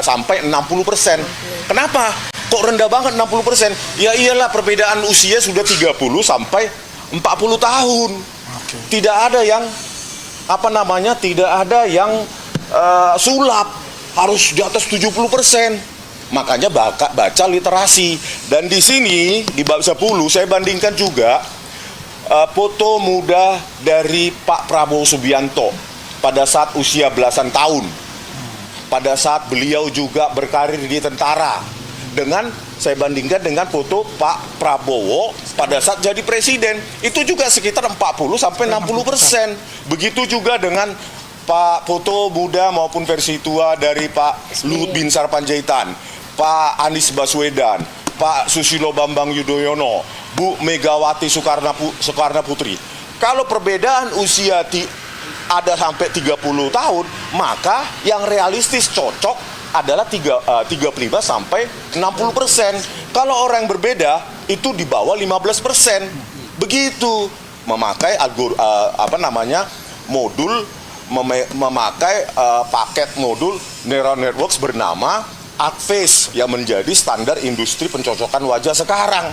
sampai 60%. Kenapa? Kok rendah banget 60%? Ya iyalah, perbedaan usia sudah 30 sampai 40 tahun. Tidak ada yang tidak ada yang sulap, harus di atas 70%. Makanya baca literasi. Dan di sini di bab 10 saya bandingkan juga foto muda dari Pak Prabowo Subianto pada saat usia belasan tahun, pada saat beliau juga berkarir di tentara, dengan saya bandingkan dengan foto Pak Prabowo pada saat jadi presiden, itu juga sekitar 40 sampai 60%. Begitu juga dengan foto muda maupun versi tua dari Pak Luhut Binsar Panjaitan, Pak Anies Baswedan, Pak Susilo Bambang Yudhoyono, Bu Megawati Soekarno Putri. Kalau perbedaan usia ada sampai 30 tahun, maka yang realistis cocok adalah 35 sampai 60%. Kalau orang yang berbeda itu di bawah 15%. Begitu memakai paket modul neural networks bernama ArcFace yang menjadi standar industri pencocokan wajah sekarang.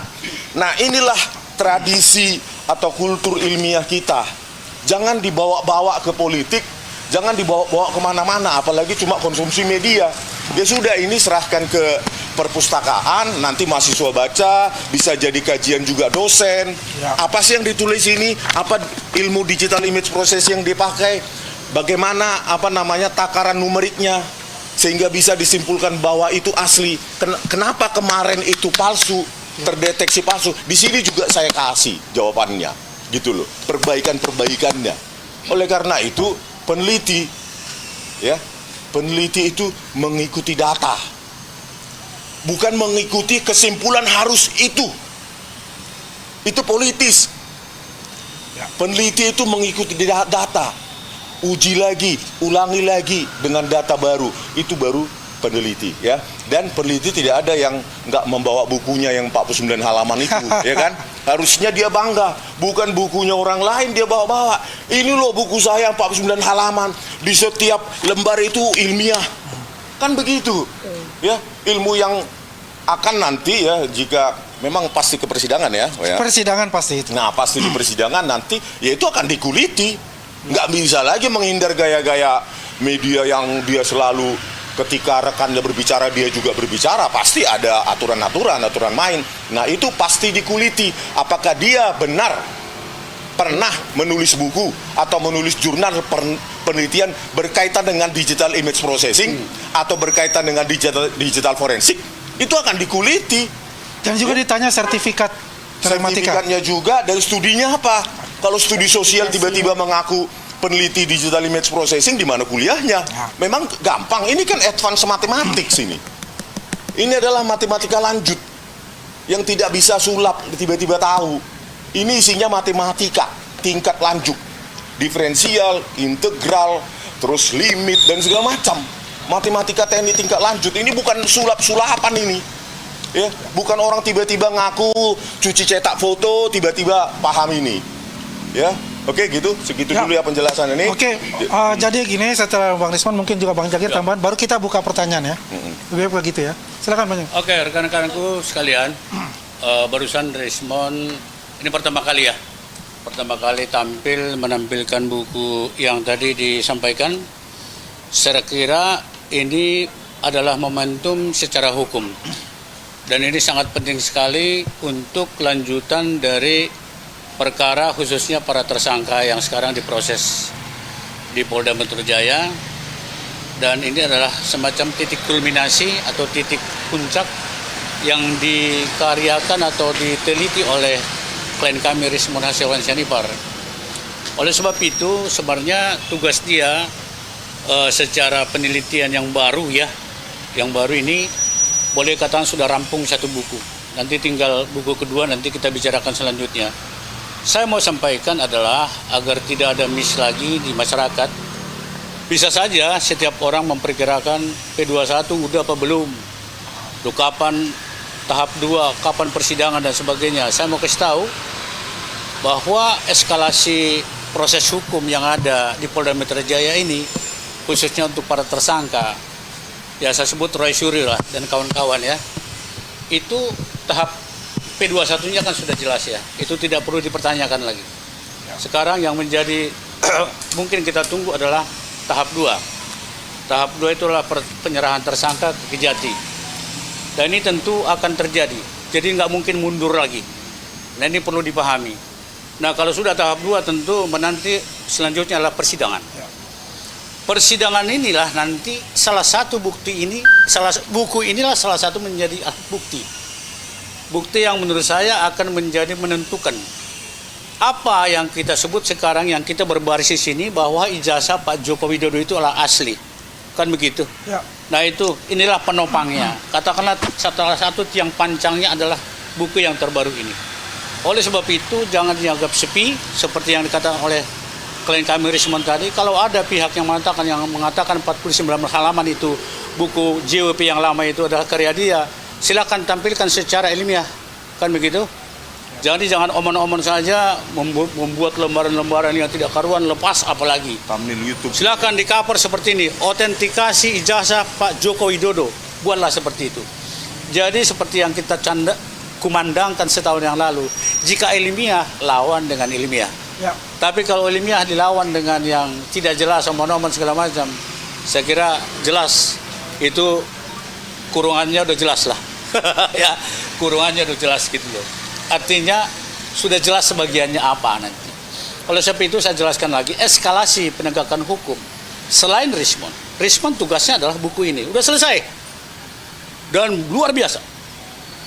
Nah, inilah tradisi atau kultur ilmiah kita. Jangan dibawa-bawa ke politik, jangan dibawa-bawa kemana-mana, apalagi cuma konsumsi media. Ya sudah, ini serahkan ke perpustakaan, nanti mahasiswa baca, bisa jadi kajian juga dosen. Apa sih yang ditulis ini? Apa ilmu digital image processing yang dipakai? Bagaimana takaran numeriknya? Sehingga bisa disimpulkan bahwa itu asli. Kenapa kemarin itu palsu, terdeteksi palsu? Di sini juga saya kasih jawabannya, gitu loh, perbaikannya. Oleh karena itu peneliti itu mengikuti data, bukan mengikuti kesimpulan harus itu politis. Peneliti itu mengikuti data. Uji lagi, ulangi lagi dengan data baru, itu baru peneliti, ya. Dan peneliti tidak ada yang nggak membawa bukunya yang 49 halaman itu, ya kan? Harusnya dia bangga, bukan bukunya orang lain dia bawa-bawa. Ini loh buku saya 49 halaman, di setiap lembar itu ilmiah. Kan begitu, ya. Ilmu yang akan nanti, ya, jika memang pasti ke persidangan, ya. Persidangan pasti itu. Nah, pasti di persidangan nanti, ya itu akan dikuliti. Nggak bisa lagi menghindar gaya-gaya media yang dia selalu ketika rekannya berbicara dia juga berbicara. Pasti ada aturan main. Nah, itu pasti dikuliti. Apakah dia benar pernah menulis buku atau menulis jurnal penelitian berkaitan dengan digital image processing atau berkaitan dengan digital forensik, itu akan dikuliti. Dan juga ditanya sertifikatnya juga, dan studinya apa. Kalau studi sosial tiba-tiba mengaku peneliti digital image processing, di mana kuliahnya? Memang gampang, ini kan advance matematik sini. Ini adalah matematika lanjut yang tidak bisa sulap tiba-tiba tahu. Ini isinya matematika tingkat lanjut, diferensial, integral, terus limit dan segala macam. Matematika teknik tingkat lanjut ini bukan sulap-sulapan ini. Ya, bukan orang tiba-tiba ngaku cuci cetak foto tiba-tiba paham ini. Ya, oke, gitu, segitu dulu ya penjelasan ini. Oke, jadi gini, setelah Bang Risman mungkin juga Bang Jagir tambahan, baru kita buka pertanyaan, ya. Lebih begitu, ya. Silakan Bang. Oke, rekan-rekanku sekalian, barusan Risman ini pertama kali tampil menampilkan buku yang tadi disampaikan. Saya kira ini adalah momentum secara hukum, dan ini sangat penting sekali untuk kelanjutan dari perkara, khususnya para tersangka yang sekarang diproses di Polda Metro Jaya. Dan ini adalah semacam titik kulminasi atau titik puncak yang dikaryakan atau diteliti oleh klien kami Rismon Hasewan Syanipar. Oleh sebab itu sebenarnya tugas dia secara penelitian yang baru, yang baru ini boleh katakan sudah rampung satu buku. Nanti tinggal buku kedua, nanti kita bicarakan selanjutnya. Saya mau sampaikan adalah agar tidak ada miss lagi di masyarakat. Bisa saja setiap orang memperkirakan P21 udah apa belum, kapan tahap 2, kapan persidangan dan sebagainya. Saya mau kasih tahu bahwa eskalasi proses hukum yang ada di Polda Metro Jaya ini, khususnya untuk para tersangka, ya saya sebut Roy Suryo lah dan kawan-kawan ya, itu tahap P21-nya kan sudah jelas ya, itu tidak perlu dipertanyakan lagi. Sekarang yang menjadi mungkin kita tunggu adalah tahap 2. Tahap 2 itulah penyerahan tersangka ke Kejati. Dan ini tentu akan terjadi, jadi nggak mungkin mundur lagi. Nah ini perlu dipahami. Nah kalau sudah tahap 2 tentu menanti selanjutnya adalah persidangan. Persidangan inilah nanti salah satu bukti ini, buku inilah salah satu menjadi alat bukti. Bukti yang menurut saya akan menjadi menentukan apa yang kita sebut sekarang yang kita berbaris di sini bahwa ijazah Pak Joko Widodo itu adalah asli. Kan begitu? Ya. Nah itu, inilah penopangnya. Katakanlah salah satu tiang pancangnya adalah buku yang terbaru ini. Oleh sebab itu jangan dianggap sepi seperti yang dikatakan oleh klien kami Rismon tadi. Kalau ada pihak yang mengatakan 49 halaman itu buku JWP yang lama itu adalah karya dia, silakan tampilkan secara ilmiah. Kan begitu? Jadi jangan omon-omon saja membuat lembaran-lembaran yang tidak karuan, lepas apalagi. Thumbnail YouTube. Silakan di cover seperti ini, autentikasi ijazah Pak Joko Widodo, buatlah seperti itu. Jadi seperti yang kita kumandangkan setahun yang lalu, jika ilmiah lawan dengan ilmiah. Ya. Tapi kalau ilmiah dilawan dengan yang tidak jelas, omon-omon segala macam, saya kira jelas itu kurungannya udah jelas lah. Ya, kurungannya udah jelas gitu loh. Artinya sudah jelas sebagiannya apa nanti. Oleh sebab itu saya jelaskan lagi, eskalasi penegakan hukum selain Rismon tugasnya adalah buku ini. Udah selesai. Dan luar biasa.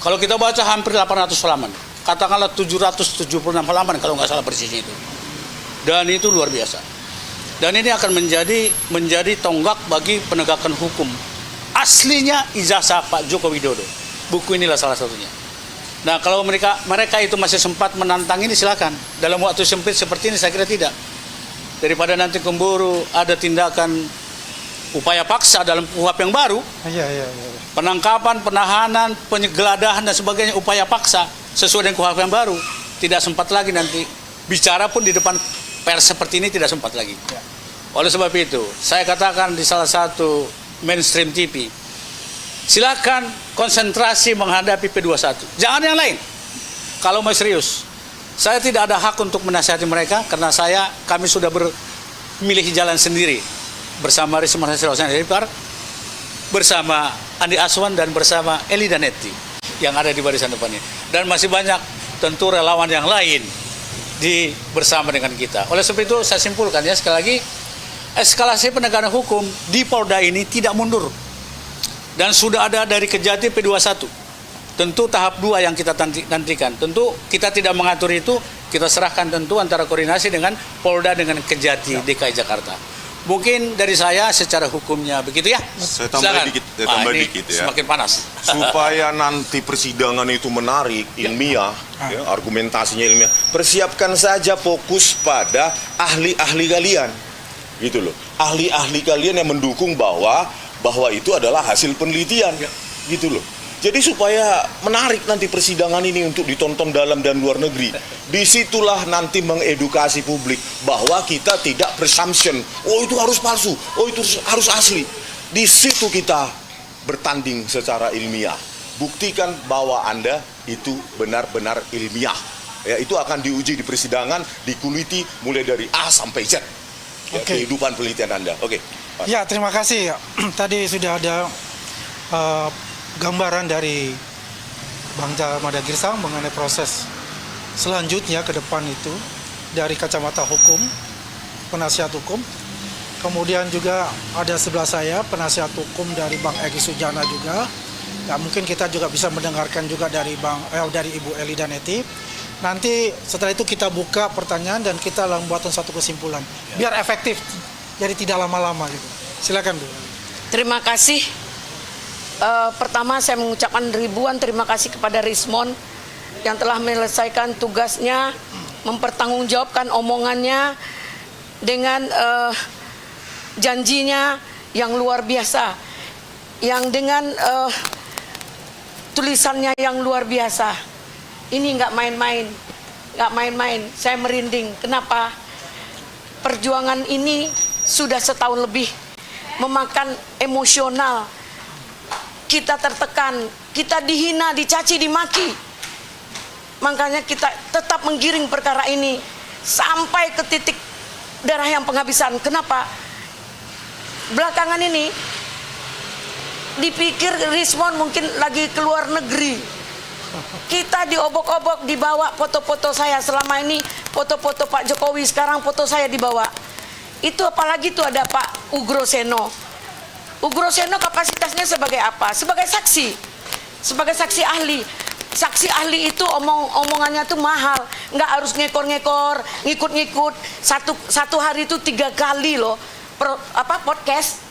Kalau kita baca hampir 800 halaman, katakanlah 776 halaman kalau nggak salah persisnya itu. Dan itu luar biasa. Dan ini akan menjadi tonggak bagi penegakan hukum. Aslinya ijazah Pak Joko Widodo. Buku inilah salah satunya. Nah kalau mereka itu masih sempat menantang ini silakan. Dalam waktu sempit seperti ini saya kira tidak. Daripada nanti kemburu ada tindakan upaya paksa dalam KUHP yang baru. Iya. Penangkapan, penahanan, penggeledahan dan sebagainya upaya paksa sesuai dengan KUHP yang baru. Tidak sempat lagi nanti bicara pun di depan pers seperti ini tidak sempat lagi. Ya. Oleh sebab itu saya katakan di salah satu mainstream TV, silakan konsentrasi menghadapi P21. Jangan yang lain. Kalau mau serius, saya tidak ada hak untuk menasihati mereka karena kami sudah memilih jalan sendiri bersama Rismon Hasil bersama Andi Aswan dan bersama Eli Danetti yang ada di barisan depan ini. Dan masih banyak tentu relawan yang lain bersama dengan kita. Oleh sebab itu saya simpulkan ya sekali lagi, eskalasi penegakan hukum di Polda ini tidak mundur. Dan sudah ada dari Kejati P21. Tentu tahap 2 yang kita nantikan. Tentu kita tidak mengatur itu, kita serahkan tentu antara koordinasi dengan Polda dengan Kejati DKI Jakarta. Mungkin dari saya secara hukumnya begitu ya. Saya tambah dikit ya. Semakin panas. Supaya nanti persidangan itu menarik, ilmiah, ya, argumentasinya ilmiah. Persiapkan saja fokus pada ahli-ahli kalian. Gitu loh. Ahli-ahli kalian yang mendukung bahwa itu adalah hasil penelitian, gitu loh. Jadi supaya menarik nanti persidangan ini untuk ditonton dalam dan luar negeri. Disitulah nanti mengedukasi publik bahwa kita tidak presumption. Oh itu harus palsu, oh itu harus asli. Di situ kita bertanding secara ilmiah. Buktikan bahwa Anda itu benar-benar ilmiah. Ya, itu akan diuji di persidangan, dikuliti mulai dari A sampai Z. Ya, kehidupan penelitian Anda. Oke. Ya, terima kasih. Tadi sudah ada gambaran dari Bang Jamada Girsang mengenai proses selanjutnya ke depan itu dari kacamata hukum, penasihat hukum. Kemudian juga ada sebelah saya penasihat hukum dari Bang Egy Sujana juga. Ya, mungkin kita juga bisa mendengarkan juga dari dari Ibu Eli Danetti. Nanti setelah itu kita buka pertanyaan dan kita membuat satu kesimpulan biar efektif. Jadi tidak lama-lama gitu. Silakan Bu. Terima kasih. Pertama saya mengucapkan ribuan terima kasih kepada Rismon yang telah menyelesaikan tugasnya, mempertanggungjawabkan omongannya dengan janjinya yang luar biasa, yang dengan tulisannya yang luar biasa. Ini nggak main-main, nggak main-main. Saya merinding. Kenapa? Perjuangan ini sudah setahun lebih, memakan emosional, kita tertekan, kita dihina, dicaci, dimaki. Makanya kita tetap menggiring perkara ini sampai ke titik darah yang penghabisan. Kenapa? Belakangan ini dipikir Rismon mungkin lagi keluar negeri. Kita diobok-obok, dibawa foto-foto saya. Selama ini foto-foto Pak Jokowi, sekarang foto saya dibawa. Itu apalagi tuh ada Pak Ugro Seno. Ugro Seno kapasitasnya sebagai apa? Sebagai saksi. Sebagai saksi ahli. Saksi ahli itu omongannya tuh mahal. Nggak harus ngekor-ngekor, ngikut-ngikut. Satu hari itu 3 kali loh podcast.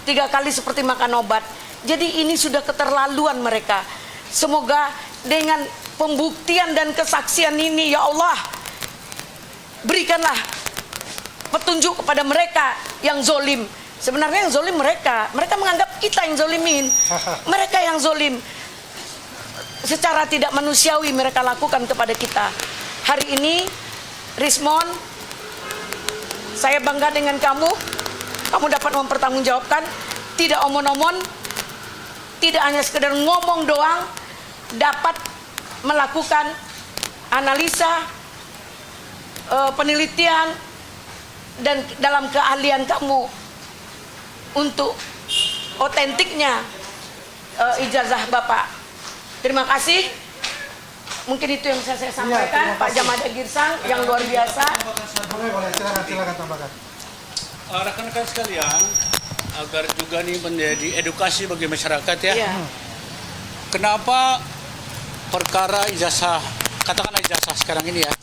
3 kali seperti makan obat. Jadi ini sudah keterlaluan mereka. Semoga dengan pembuktian dan kesaksian ini, ya Allah, berikanlah petunjuk kepada mereka yang zolim. Sebenarnya yang zolim mereka menganggap kita yang zolimin. Mereka yang zolim. Secara tidak manusiawi mereka lakukan kepada kita. Hari ini, Rismon, saya bangga dengan kamu. Kamu dapat mempertanggungjawabkan, tidak omon-omon, tidak hanya sekedar ngomong doang, dapat melakukan analisa, penelitian, dan dalam keahlian kamu untuk otentiknya ijazah Bapak. Terima kasih. Mungkin itu yang bisa saya sampaikan, Pak Jamada Girsang yang luar biasa. Boleh, silakan tambahkan. Rekan-rekan sekalian, agar juga nih menjadi edukasi bagi masyarakat ya. Iya. Kenapa perkara ijazah, katakanlah ijazah sekarang ini ya,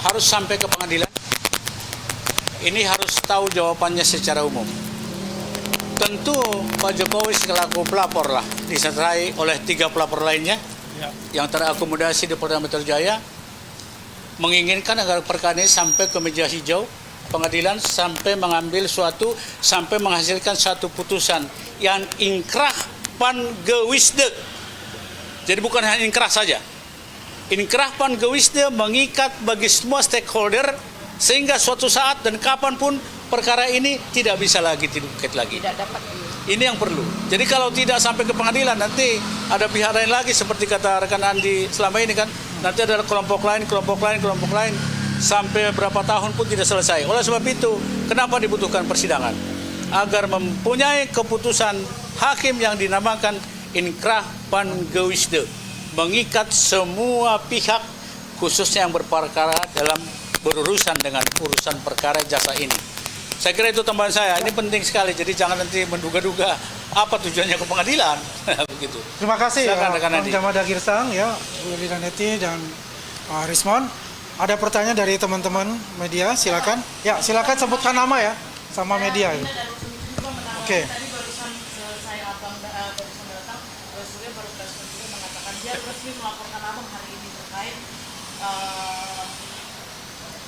harus sampai ke pengadilan? Ini harus tahu jawabannya secara umum. Tentu Pak Jokowi selaku pelapor lah, disertai oleh 3 pelapor lainnya yang terakomodasi di Polda Metro Jaya, menginginkan agar perkara ini sampai ke meja hijau pengadilan, sampai mengambil sampai menghasilkan suatu putusan yang inkrah pan gewisde. Jadi bukan hanya inkrah saja. Inkrah pan gewisde mengikat bagi semua stakeholder sehingga suatu saat dan kapanpun perkara ini tidak bisa lagi diungkit lagi. Tidak dapat. Ini yang perlu. Jadi kalau tidak sampai ke pengadilan, nanti ada pihak lain lagi seperti kata rekan Andi selama ini kan, nanti ada kelompok lain, sampai berapa tahun pun tidak selesai. Oleh sebab itu, kenapa dibutuhkan persidangan? Agar mempunyai keputusan hakim yang dinamakan inkrah pan gewisde, mengikat semua pihak khususnya yang berperkara dalam berurusan dengan urusan perkara jasa ini. Saya kira itu tambahan saya. Ini penting sekali. Jadi jangan nanti menduga-duga apa tujuannya ke pengadilan. Begitu. Terima kasih Silakan, ya, rekan Bang Andi. Jamada Girsang, ya, Bu Lina Neti dan Rismon. Ada pertanyaan dari teman-teman media, silakan. Ya, silakan sebutkan nama ya, sama media. Ya. Oke. Tadi barusan saya abang barusan datang, Surya baru respon juga mengatakan dia resmi melaporkan abang hari ini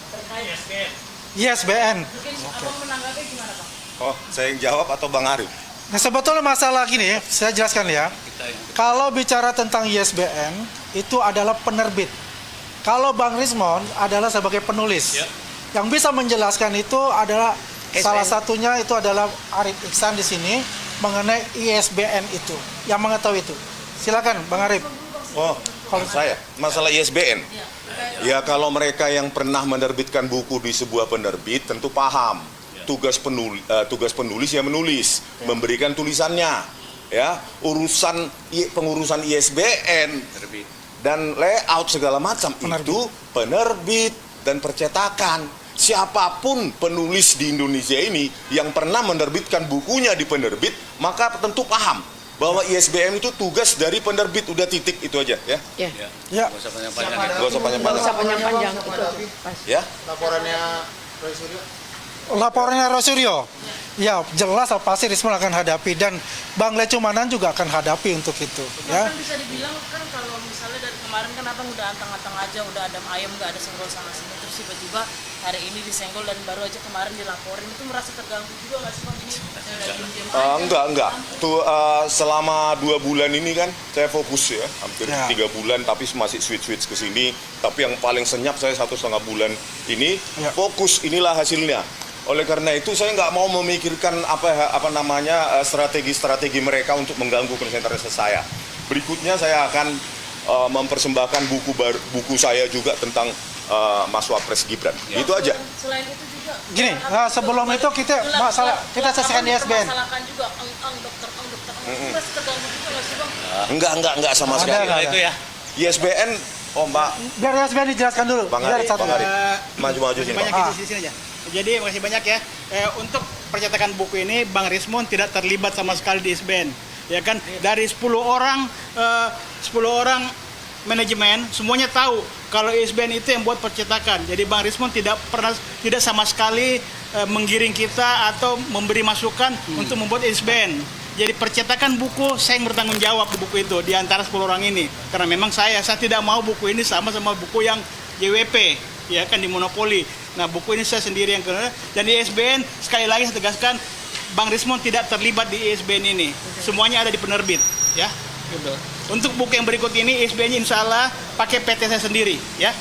terkait ISBN. mungkin abang menanggapi gimana bang? Oh, saya yang jawab atau Bang Arif? Nah, sebetulnya masalah gini, saya jelaskan ya. Kalau bicara tentang ISBN, itu adalah penerbit. Kalau Bang Rismon adalah sebagai penulis. Yang bisa menjelaskan itu adalah salah satunya itu adalah Arif Iksan di sini mengenai ISBN itu. Yang mengetahui itu. Silakan Bang Arif. Oh, kalau saya masalah ISBN. Ya kalau mereka yang pernah menerbitkan buku di sebuah penerbit tentu paham. Tugas penulis ya menulis, memberikan tulisannya. Ya, pengurusan ISBN dan layout segala macam itu penerbit dan percetakan. Siapapun penulis di Indonesia ini yang pernah menerbitkan bukunya di penerbit, maka tentu paham bahwa ISBN itu tugas dari penerbit, udah titik itu aja ya. Ya. Ya. Nggak usah panjang-panjang. Gak usah panjang-panjang. Nggak usah panjang-panjang. Ya. Laporannya Rosuryo. Ya, jelas pasti Rismon akan hadapi dan Bang Lecumanan juga akan hadapi untuk itu. Ya. Kan bisa dibilang kan kalau misalnya dari kemarin kan abang udah antang-antang aja, udah adem ayem, nggak ada senggol sana sini, terus tiba-tiba hari ini disenggol dan baru aja kemarin dilaporin, itu merasa terganggu juga nggak sih bang ini? Enggak. Tuh selama 2 bulan ini kan saya fokus ya, hampir 3 bulan tapi masih switch ke sini. Tapi yang paling senyap saya 1,5 bulan ini fokus, inilah hasilnya. Oleh karena itu saya nggak mau memikirkan apa namanya strategi-strategi mereka untuk mengganggu konsentrasi saya. Berikutnya saya akan mempersembahkan buku saya juga tentang Mas Wapres Gibran. Itu aja. Selain itu juga Gini, sebelum itu kita saksikan di ISBN. masalahkan juga dokter. Itu masih terganggu juga nggak sih Bang? Enggak sama Ada, sekali. ada. Itu ya. ISBN, Mbak Biar ISBN dijelaskan dulu. Bang Biar Ari, satu. Bang Ari. Maju sini, Banyak Pak. di sini aja. Jadi makasih banyak ya. Untuk percetakan buku ini Bang Rismon tidak terlibat sama sekali di ISBN. Ya kan, dari 10 orang manajemen semuanya tahu kalau ISBN itu yang buat percetakan. Jadi Bang Rismon tidak sama sekali menggiring kita atau memberi masukan untuk membuat ISBN. Jadi percetakan buku saya yang bertanggung jawab di buku itu di antara 10 orang ini. Karena memang saya tidak mau buku ini sama buku yang JWP, ya kan, di monopoli. Nah, buku ini saya sendiri yang kena. Dan di ISBN sekali lagi saya tegaskan Bang Rismon tidak terlibat di ISBN ini. Semuanya ada di penerbit, ya. Gitu. Untuk buku yang berikut ini ISBN-nya insya Allah pakai PT saya sendiri, ya.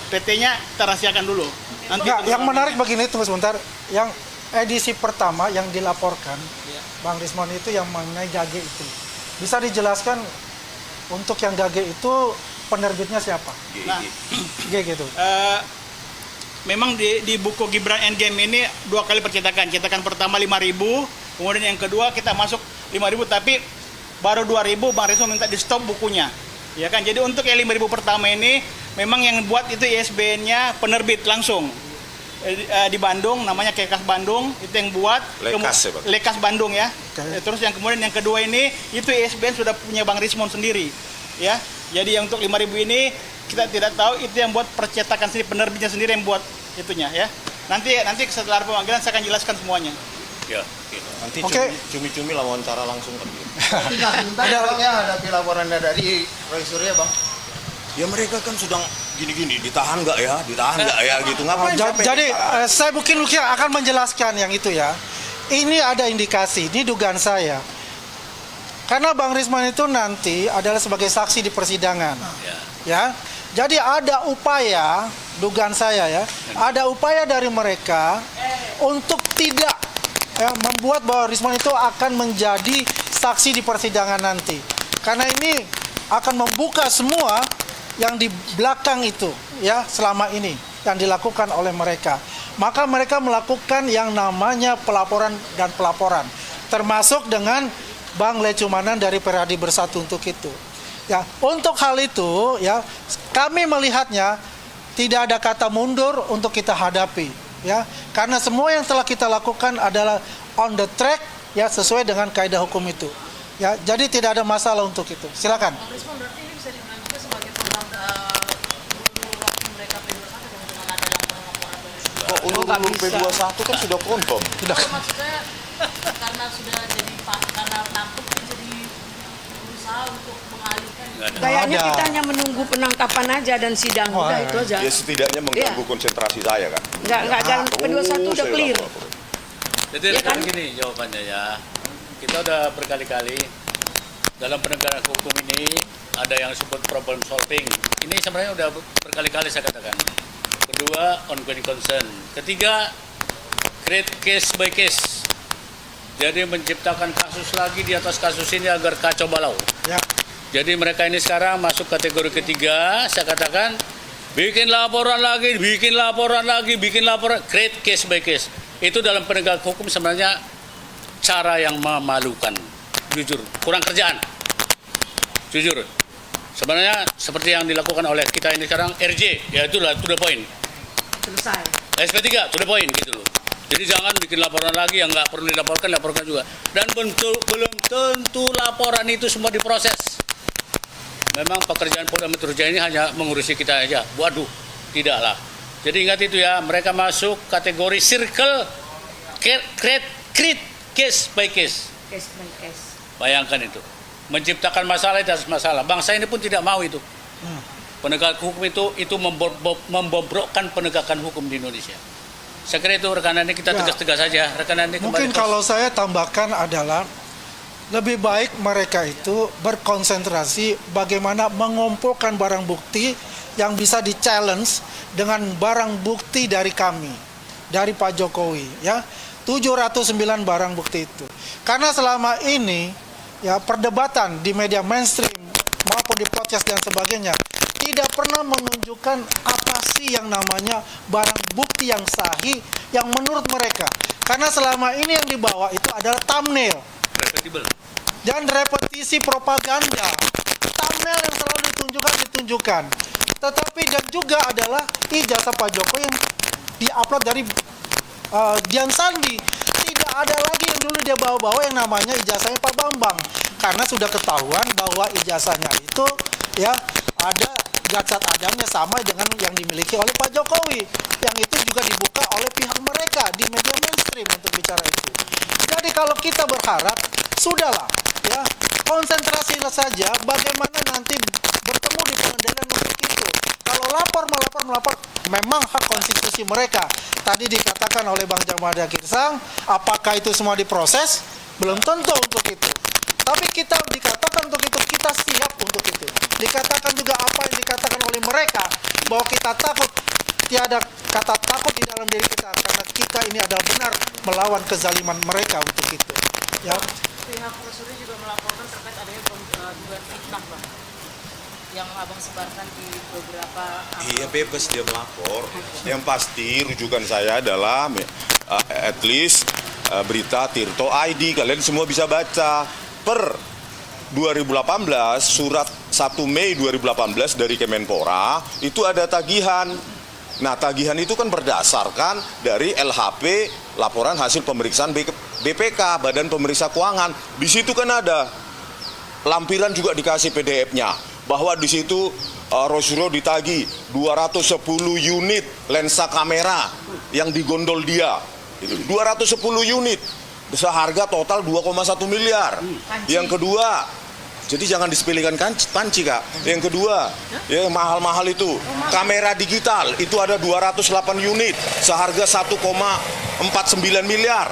PT-nya kita rahasiakan dulu. Nanti Yang menarik begini, tunggu sebentar. Yang edisi pertama yang dilaporkan Bang Rismon itu yang mengenai Gage itu. Bisa dijelaskan untuk yang Gage itu penerbitnya siapa? Nah, Gage itu. memang di buku Gibran Endgame ini 2 kali percetakan. Cetakan pertama 5.000, kemudian yang kedua kita masuk 5.000, tapi baru 2.000 Bang Rismon minta di stop bukunya. Ya kan, jadi untuk yang 5.000 pertama ini memang yang buat itu ISBN-nya penerbit langsung. Di Bandung, namanya Kekas Bandung, itu yang buat. Lekas ya, Bang? Lekas Bandung ya. Terus yang kemudian yang kedua ini itu ISBN sudah punya Bang Rismon sendiri, ya. Jadi yang untuk 5.000 ini kita tidak tahu, itu yang buat percetakan sendiri, penerbitnya sendiri yang buat itunya, ya. Nanti setelah pemanggilan saya akan jelaskan semuanya. Ya. Nanti Oke. cumi-cumi lah wawancara langsung kan. Ada laporannya dari Roy Surya, Bang. Ya mereka kan sudah gini-gini, ditahan nggak ya gitu. Ngapain sampai Jadi ditahan? saya mungkin akan menjelaskan yang itu ya. Ini ada indikasi, ini dugaan saya. Karena Bang Rismon itu nanti adalah sebagai saksi di persidangan. Ya. Jadi ada upaya, dugaan saya ya, ada upaya dari mereka untuk tidak membuat bahwa Rismon itu akan menjadi saksi di persidangan nanti. Karena ini akan membuka semua yang di belakang itu ya selama ini yang dilakukan oleh mereka. Maka mereka melakukan yang namanya pelaporan dan pelaporan, termasuk dengan Bang Lecumanan dari Peradi Bersatu untuk itu. Ya, untuk hal itu ya kami melihatnya tidak ada kata mundur untuk kita hadapi ya. Karena semua yang telah kita lakukan adalah on the track ya, sesuai dengan kaidah hukum itu. Ya, jadi tidak ada masalah untuk itu. Silakan. Bang Rismon, berarti ini bisa dibilang juga sebagai program waktu mereka P21 dengan ada laporan-laporan dari semua. Kok ulur P21 kan sudah confirm. Kalau maksud saya karena sudah jadi karena takut jadi berusaha untuk mengalihkan. Kayaknya Ada. kita hanya menunggu penangkapan aja dan sidang, Wah. udah itu aja. Ya setidaknya mengganggu Iya. konsentrasi saya kan. Nggak jalan P21 udah saya clear. laporin. Jadi Ya kan? gini jawabannya ya. Kita udah berkali-kali dalam penegakan hukum ini ada yang disebut problem solving. Ini sebenarnya udah berkali-kali saya katakan. Kedua, ongoing concern. Ketiga, create case by case. Jadi menciptakan kasus lagi di atas kasus ini agar kacau balau. Ya. Jadi mereka ini sekarang masuk kategori ketiga, saya katakan bikin laporan lagi, create case by case. Itu dalam penegakan hukum sebenarnya cara yang memalukan, jujur, kurang kerjaan, jujur. Sebenarnya seperti yang dilakukan oleh kita ini sekarang RJ, ya itulah to the point. Selesai. SP3 to the point gitu loh. Jadi jangan bikin laporan lagi yang nggak perlu laporkan juga. Dan belum tentu laporan itu semua diproses. Memang pekerjaan Polda Metro Jaya ini hanya mengurusi kita aja. Waduh, tidaklah. Jadi ingat itu ya, mereka masuk kategori circle create case by case. Case by case. Bayangkan itu. Menciptakan masalah di atas masalah. Bangsa ini pun tidak mau itu. Penegak hukum itu membobrokkan penegakan hukum di Indonesia. Saya kira itu rekanan ini kita Ya. tegas-tegas saja. Rekanan ini Mungkin kembali kalau saya tambahkan adalah lebih baik mereka itu berkonsentrasi bagaimana mengumpulkan barang bukti yang bisa di-challenge dengan barang bukti dari kami. dari Pak Jokowi, ya. 709 barang bukti itu. Karena selama ini ya perdebatan di media mainstream maupun di podcast dan sebagainya tidak pernah menunjukkan apa sih yang namanya barang bukti yang sahih yang menurut mereka. Karena selama ini yang dibawa itu adalah thumbnail dan repetisi propaganda. Thumbnail yang selalu ditunjukkan. Tetapi dan juga adalah ijazah Pak Jokowi yang diupload dari Dian Sandi. Tidak ada lagi yang dulu dia bawa-bawa yang namanya ijazahnya Pak Bambang. Karena sudah ketahuan bahwa ijazahnya itu ya ada cacat adamnya sama dengan yang dimiliki oleh Pak Jokowi. Yang itu juga dibuka oleh pihak mereka di media mainstream untuk bicara itu. Jadi kalau kita berharap, sudahlah ya, konsentrasilah saja bagaimana nanti bertemu di pengadilan untuk itu. Kalau melapor, memang hak konstitusi mereka. Tadi dikatakan oleh Bang Jamada Girsang, apakah itu semua diproses? Belum tentu untuk itu. Tapi kita dikatakan untuk itu, kita siap untuk itu. Dikatakan juga apa yang dikatakan oleh mereka, bahwa kita takut, tiada kata takut di dalam diri kita, karena kita ini adalah benar melawan kezaliman mereka untuk itu. Ya. Pihak Rosario juga melaporkan terkait adanya dugaan fitnah, Bang, yang abang sebarkan di beberapa. Iya, bebas dia melapor. Yang pasti rujukan saya adalah at least berita Tirto ID. Kalian semua bisa baca. Per 2018, surat 1 Mei 2018 dari Kemenpora, itu ada tagihan. Nah, tagihan itu kan berdasarkan dari LHP, laporan hasil pemeriksaan BPK, Badan Pemeriksa Keuangan. Di situ kan ada lampiran juga dikasih PDF-nya, bahwa di situ Rosario ditagi 210 unit lensa kamera yang digondol dia. 210 unit. Seharga total 2,1 miliar. Yang kedua, jadi jangan disepelekan panci, Kak. Yang kedua, ya mahal-mahal itu. Kamera digital itu ada 208 unit seharga 1,49 miliar.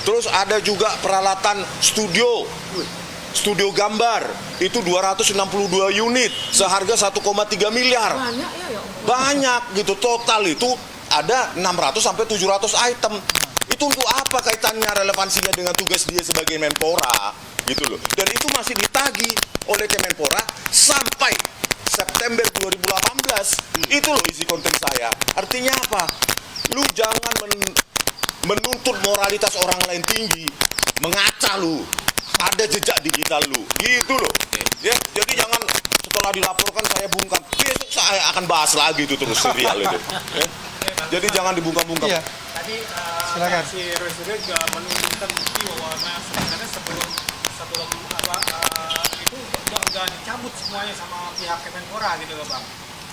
Terus ada juga peralatan studio gambar itu 262 unit seharga 1,3 miliar. Banyak gitu, total itu ada 600 sampai 700 item. Itu untuk apa kaitannya, relevansinya dengan tugas dia sebagai Menpora gitu loh. Dan itu masih ditagih oleh Kemenpora sampai September 2018. Itu loh isi konten saya. Artinya apa? Lu jangan menuntut moralitas orang lain tinggi, mengaca lu. Ada jejak digital lu. Gitu loh. Ya, jadi jangan setelah dilaporkan saya bungkam. Besok saya akan bahas lagi itu terus serial itu. Ya. Jadi jangan dibungkam-bungkam. Iya. Tadi Silakan. si Rosario juga menunjukkan bukti bahwa sebenarnya sebelum satu itu udah dicabut semuanya sama pihak Kemenpora gitu loh, Bang.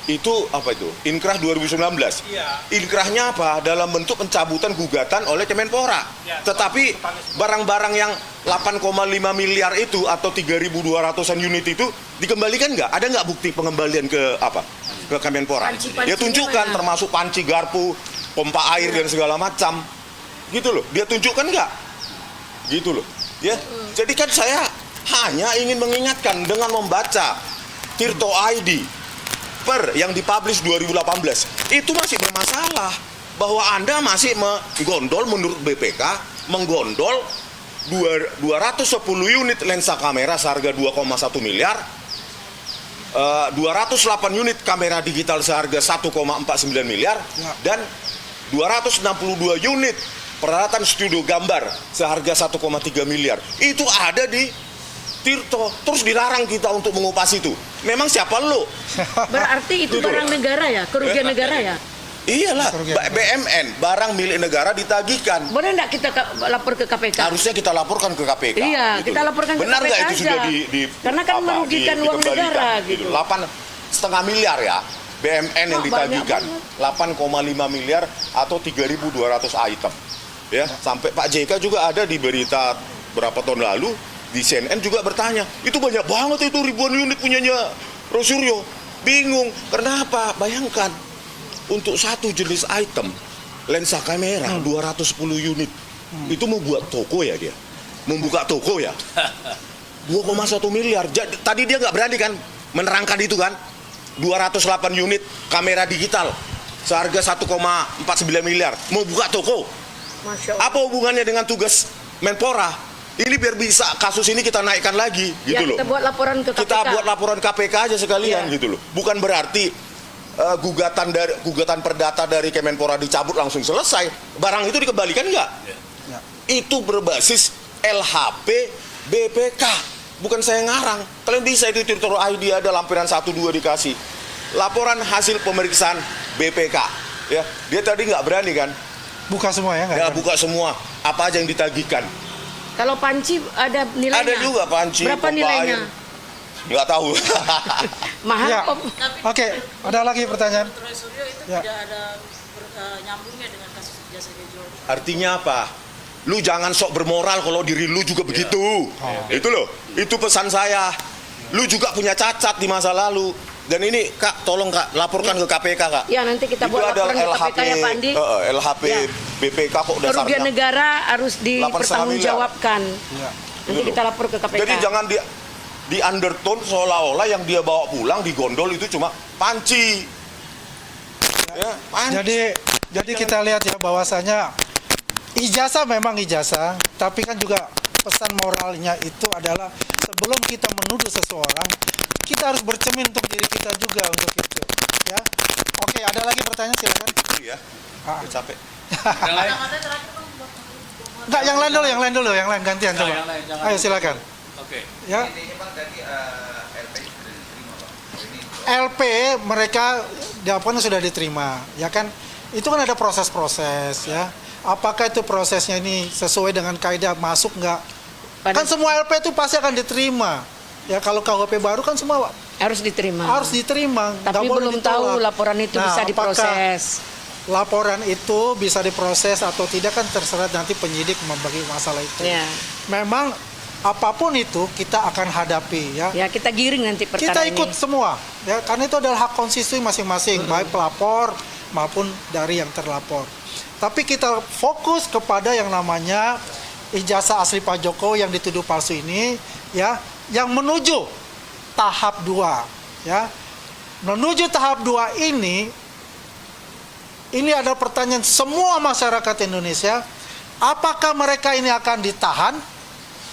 Itu apa itu? Inkrah 2019. Iya. Inkrahnya apa? Dalam bentuk pencabutan gugatan oleh Kemenpora. Ya, Tetapi barang-barang yang 8,5 miliar itu atau 3.200-an unit itu dikembalikan nggak? Ada nggak bukti pengembalian ke apa? Ke Kemenpora? Panci-pancinya Dia tunjukkan mana? termasuk panci garpu, pompa air dan segala macam. Gitu loh. Dia tunjukkan nggak? Gitu loh. Ya. Jadi kan saya hanya ingin mengingatkan dengan membaca Tirto ID yang dipublish 2018 itu masih bermasalah bahwa Anda masih menggondol, menurut BPK menggondol 210 unit lensa kamera seharga 2,1 miliar, 208 unit kamera digital seharga 1,49 miliar dan 262 unit peralatan studio gambar seharga 1,3 miliar. Itu ada di Tirto, terus dilarang kita untuk mengupas itu. Memang siapa lo? Berarti itu barang negara ya, kerugian negara ya. Iyalah, BMN, barang milik negara ditagihkan. Boleh enggak kita lapor ke KPK? Harusnya kita laporkan ke KPK. Iya, gitu. kita laporkan ke Benar KPK nggak itu aja. sudah Karena kan merugikan uang dikembalikan, negara gitu. 8,5 miliar ya, BMN yang Oh, ditagihkan. banyak 8,5 miliar atau 3.200 item. Ya, sampai Pak JK juga ada di berita berapa tahun lalu di CNN juga bertanya, itu banyak banget itu ribuan unit punyanya Rosario. Bingung, kenapa? Bayangkan, untuk satu jenis item lensa kamera 210 unit itu mau buat toko ya dia, membuka toko ya 2,1 miliar. Jadi, tadi dia nggak berani kan menerangkan itu kan, 208 unit kamera digital seharga 1,49 miliar mau buka toko. Masya Allah. Apa hubungannya dengan tugas Menpora? Ini biar bisa kasus ini kita naikkan lagi gitu Ya, loh. kita buat laporan ke KPK. Kita buat laporan KPK aja sekalian Ya. gitu loh. Bukan berarti gugatan perdata dari Kemenpora dicabut langsung selesai. Barang itu dikembalikan enggak? Ya. Itu berbasis LHP BPK. Bukan saya ngarang. Kalian bisa itu Twitter ID ada lampiran 1-2 dikasih. Laporan hasil pemeriksaan BPK. Ya, dia tadi nggak berani kan? Buka semua ya? nggak Ya ada? buka semua. Apa aja yang ditagihkan? Kalau panci ada nilainya. Ada juga panci. Berapa pompa nilainya? air. Nggak tahu. Mahal Ya. kok. Oke, ada lagi pertanyaan? Roy Suryo itu Ya. tidak ada nyambungnya dengan kasus jasa Gejol. Artinya apa? Lu jangan sok bermoral kalau diri lu juga begitu. Itu loh. Itu pesan saya. Lu juga punya cacat di masa lalu. Dan ini Kak, tolong Kak, laporkan ke KPK Kak. Ya, nanti kita Itu buat ada laporan ke KPK ya Pak Andi. LHP Ya. BPK kok Kerugian dasarnya. negara harus 8,5 dipertanggungjawabkan. Ya. Nanti kita lapor ke KPK. Jadi jangan di undertone seolah-olah yang dia bawa pulang di gondol itu cuma panci. Ya, panci. Jadi kita lihat ya bahwasanya ijazah memang ijazah, tapi kan juga pesan moralnya itu adalah sebelum kita menuduh seseorang, kita harus bercermin untuk diri kita juga untuk itu. Ya, oke, ada lagi pertanyaan silakan. Iya. Ah. Udah capek. Yang lain? Kata terakhir Bang, Enggak, yang lain dulu, yang lain gantian coba. yang lain, jangan. Ayo silakan. Oke. Ya. LP mereka dilaporkan sudah diterima, ya kan? Itu kan ada proses-proses, ya. Apakah itu prosesnya ini sesuai dengan kaidah masuk nggak? Kan semua LP itu pasti akan diterima. Ya kalau KUHP baru kan semua harus diterima. harus diterima. Tapi nggak boleh belum tahu ditolak. laporan itu Nah, bisa apakah diproses. Laporan itu bisa diproses atau tidak kan terserah nanti penyidik membagi masalah itu. Ya. Memang apapun itu kita akan hadapi, ya. Ya, kita giring nanti perkara Kita ikut ini. semua, ya, karena itu adalah hak konstitusi masing-masing, baik pelapor maupun dari yang terlapor. Tapi kita fokus kepada yang namanya ijazah asli Pak Jokowi yang dituduh palsu ini, ya, yang menuju tahap 2, ya. Menuju tahap 2 ini adalah pertanyaan semua masyarakat Indonesia, apakah mereka ini akan ditahan,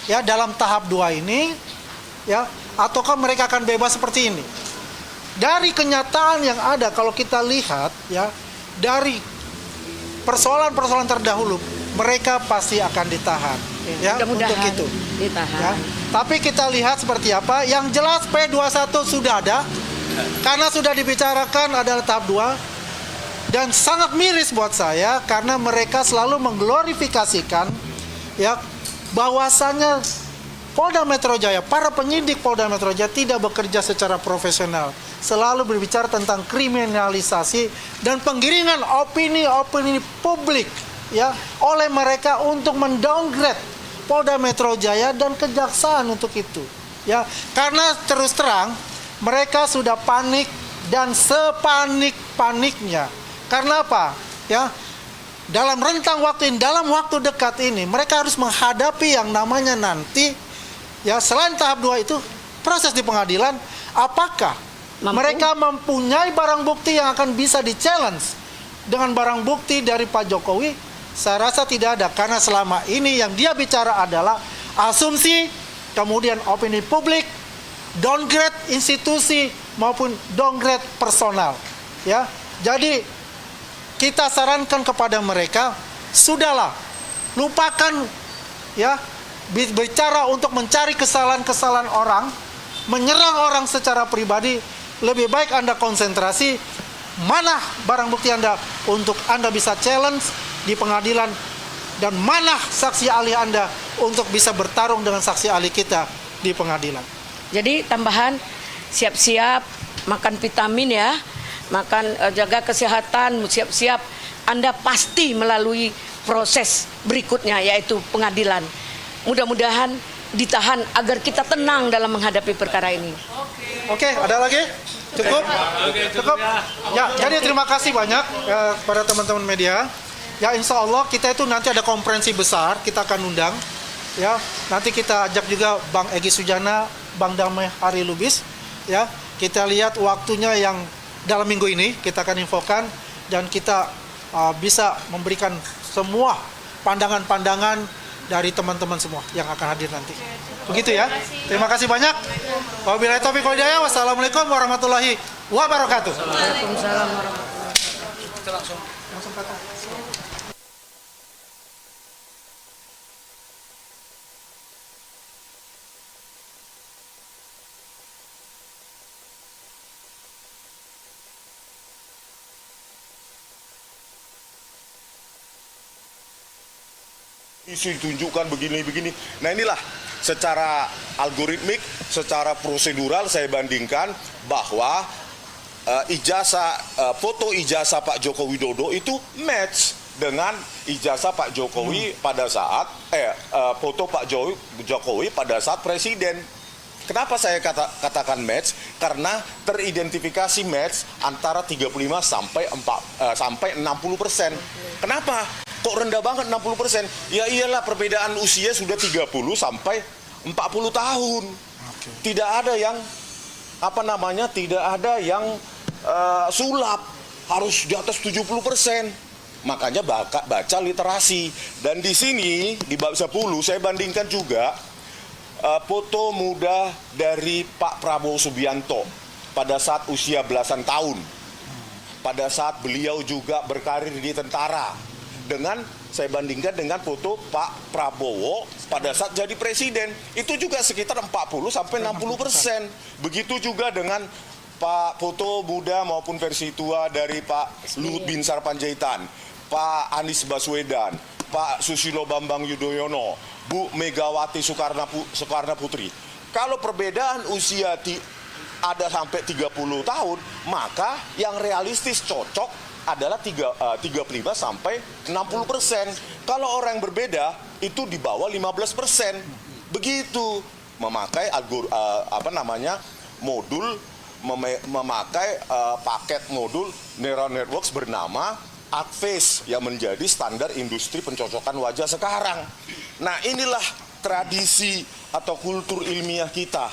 ya, dalam tahap 2 ini, ya, ataukah mereka akan bebas seperti ini? Dari kenyataan yang ada, kalau kita lihat, ya, dari persoalan-persoalan terdahulu, mereka pasti akan ditahan, ya, untuk Mudah-mudahan itu. ditahan. Ya. Tapi kita lihat seperti apa. Yang jelas P21 sudah ada, karena sudah dibicarakan adalah tahap 2. Dan sangat miris buat saya karena mereka selalu mengglorifikasikan, ya, bahwasannya Polda Metro Jaya, para penyidik Polda Metro Jaya tidak bekerja secara profesional. Selalu berbicara tentang kriminalisasi dan penggiringan opini publik, ya, oleh mereka untuk mendowngrade Polda Metro Jaya dan kejaksaan untuk itu, ya. Karena terus terang mereka sudah panik dan sepanik-paniknya. Karena apa? Ya, dalam rentang waktu ini, dalam waktu dekat ini, mereka harus menghadapi yang namanya nanti, ya, selain tahap 2 itu, proses di pengadilan, apakah mereka mempunyai barang bukti yang akan bisa di-challenge dengan barang bukti dari Pak Jokowi? Saya rasa tidak ada, karena selama ini yang dia bicara adalah asumsi, kemudian opini publik, downgrade institusi, maupun downgrade personal. Ya, jadi kita sarankan kepada mereka, sudahlah, lupakan, ya, bicara untuk mencari kesalahan-kesalahan orang, menyerang orang secara pribadi. Lebih baik Anda konsentrasi mana barang bukti Anda untuk Anda bisa challenge di pengadilan, dan mana saksi ahli Anda untuk bisa bertarung dengan saksi ahli kita di pengadilan. Jadi tambahan, siap-siap makan vitamin, ya, makan, jaga kesehatan, siap-siap. Anda pasti melalui proses berikutnya, yaitu pengadilan. Mudah-mudahan ditahan agar kita tenang dalam menghadapi perkara ini. Oke, ada lagi? Cukup? Cukup? Ya, jadi terima kasih banyak kepada teman-teman media. Ya, insya Allah kita itu nanti ada konferensi besar, kita akan undang. Ya, nanti kita ajak juga Bang Egy Sujana, Bang Damai Hari Lubis. Ya, kita lihat waktunya yang dalam minggu ini kita akan infokan. dan kita bisa memberikan semua pandangan-pandangan dari teman-teman semua yang akan hadir nanti. Begitu ya. Terima kasih banyak. Wabillahi taufiq wal hidayah. Wassalamualaikum warahmatullahi wabarakatuh. Waalaikumsalam warahmatullahi Kita langsung kata. Isu ditunjukkan begini-begini. Nah inilah secara algoritmik, secara prosedural saya bandingkan bahwa foto ijazah Pak Joko Widodo itu match dengan ijazah Pak Jokowi pada saat foto Pak Jokowi pada saat presiden. Kenapa saya katakan match? Karena teridentifikasi match antara 35 sampai 60%. Kenapa? Kok rendah banget 60%? Ya iyalah perbedaan usia sudah 30 sampai 40 tahun. Tidak ada yang tidak ada yang sulap, harus di atas 70%. Makanya baca literasi. Dan di sini di bab 10 saya bandingkan juga foto muda dari Pak Prabowo Subianto pada saat usia belasan tahun. Pada saat beliau juga berkarir di tentara. Saya bandingkan dengan foto Pak Prabowo pada saat jadi presiden, itu juga sekitar 40 sampai 60%. Begitu juga dengan foto muda maupun versi tua dari Pak Luhut Binsar Panjaitan, Pak Anies Baswedan, Pak Susilo Bambang Yudhoyono, Bu Megawati Soekarno Putri. Kalau perbedaan usia ada sampai 30 tahun, maka yang realistis cocok adalah 35 sampai 60%. Kalau orang berbeda itu di bawah 15%. Begitu memakai paket modul neural networks bernama ArcFace yang menjadi standar industri pencocokan wajah sekarang. Nah, inilah tradisi atau kultur ilmiah kita.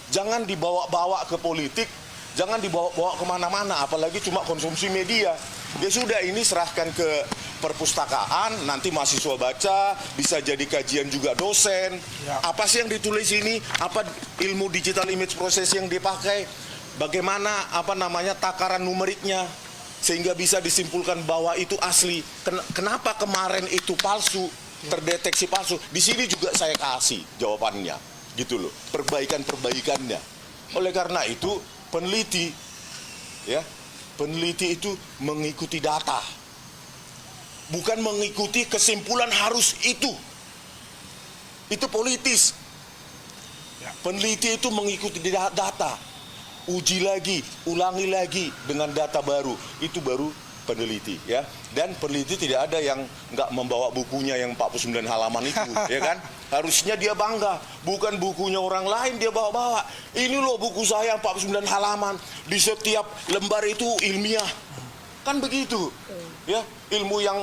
Jangan dibawa-bawa ke politik. Jangan dibawa-bawa kemana-mana, apalagi cuma konsumsi media. Ya sudah, ini serahkan ke perpustakaan, nanti mahasiswa baca, bisa jadi kajian juga dosen. Ya. Apa sih yang ditulis ini? Apa ilmu digital image processing yang dipakai? Bagaimana takaran numeriknya? Sehingga bisa disimpulkan bahwa itu asli. Kenapa kemarin itu palsu, terdeteksi palsu? Di sini juga saya kasih jawabannya, gitu loh. Perbaikannya. Oleh karena itu, peneliti itu mengikuti data, bukan mengikuti kesimpulan harus itu politis. Peneliti itu mengikuti data, uji lagi, ulangi lagi dengan data baru, itu baru peneliti, ya. Dan peneliti tidak ada yang nggak membawa bukunya yang 49 halaman itu, ya kan? Harusnya dia bangga, bukan bukunya orang lain dia bawa-bawa. Ini loh buku saya 49 halaman, di setiap lembar itu ilmiah. Kan begitu, ya. Ilmu yang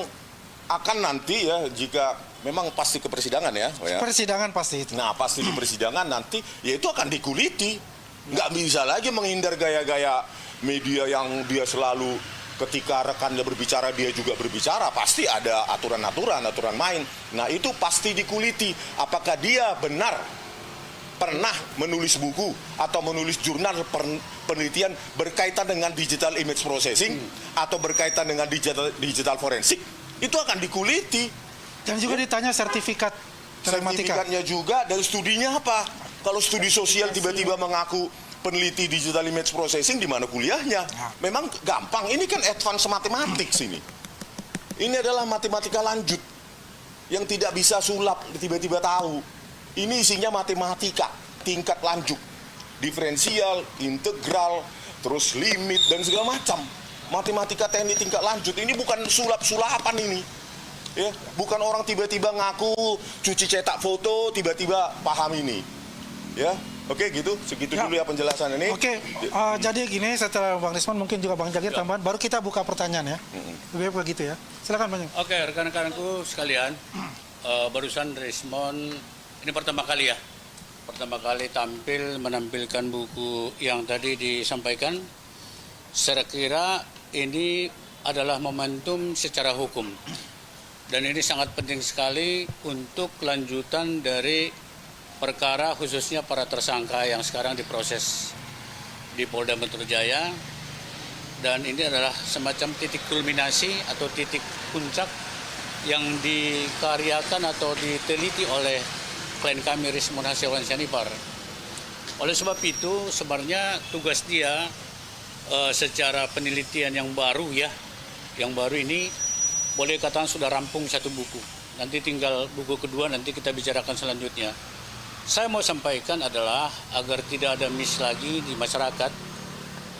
akan nanti ya, jika memang pasti ke persidangan ya. Persidangan pasti itu. Nah, pasti di persidangan nanti, ya itu akan dikuliti. Nggak bisa lagi menghindar gaya-gaya media yang dia selalu ketika rekannya berbicara dia juga berbicara, pasti ada aturan main. Nah, itu pasti dikuliti. Apakah dia benar pernah menulis buku atau menulis jurnal penelitian berkaitan dengan digital image processing atau berkaitan dengan digital forensik, itu akan dikuliti. Dan juga ditanya sertifikat telematika. Sertifikatnya juga dari studinya apa. Kalau studi sosial tiba-tiba mengaku peneliti digital image processing, di mana kuliahnya? Memang gampang, ini kan advance matematik sini. Ini adalah matematika lanjut yang tidak bisa sulap tiba-tiba tahu. Ini isinya matematika tingkat lanjut, diferensial, integral, terus limit dan segala macam. Matematika teknik tingkat lanjut ini bukan sulap-sulapan ini. Ya, bukan orang tiba-tiba ngaku cuci cetak foto tiba-tiba paham ini. Ya. Oke, gitu. Segitu dulu ya penjelasan ini. Oke, jadi gini, setelah Bang Risman mungkin juga Bang Jagir tambahan, baru kita buka pertanyaan ya. Lebih begitu ya. Silakan Bang. Oke, rekan-rekanku sekalian, barusan Risman ini pertama kali tampil menampilkan buku yang tadi disampaikan. Saya kira ini adalah momentum secara hukum. Dan ini sangat penting sekali untuk kelanjutan dari perkara khususnya para tersangka yang sekarang diproses di Polda Metro Jaya. Dan ini adalah semacam titik kulminasi atau titik puncak yang dikaryakan atau diteliti oleh klien kami Rismon Hasilwan Sianipar. Oleh sebab itu sebenarnya tugas dia secara penelitian yang baru ini boleh katakan sudah rampung satu buku. Nanti tinggal buku kedua nanti kita bicarakan selanjutnya. Saya mau sampaikan adalah agar tidak ada miss lagi di masyarakat.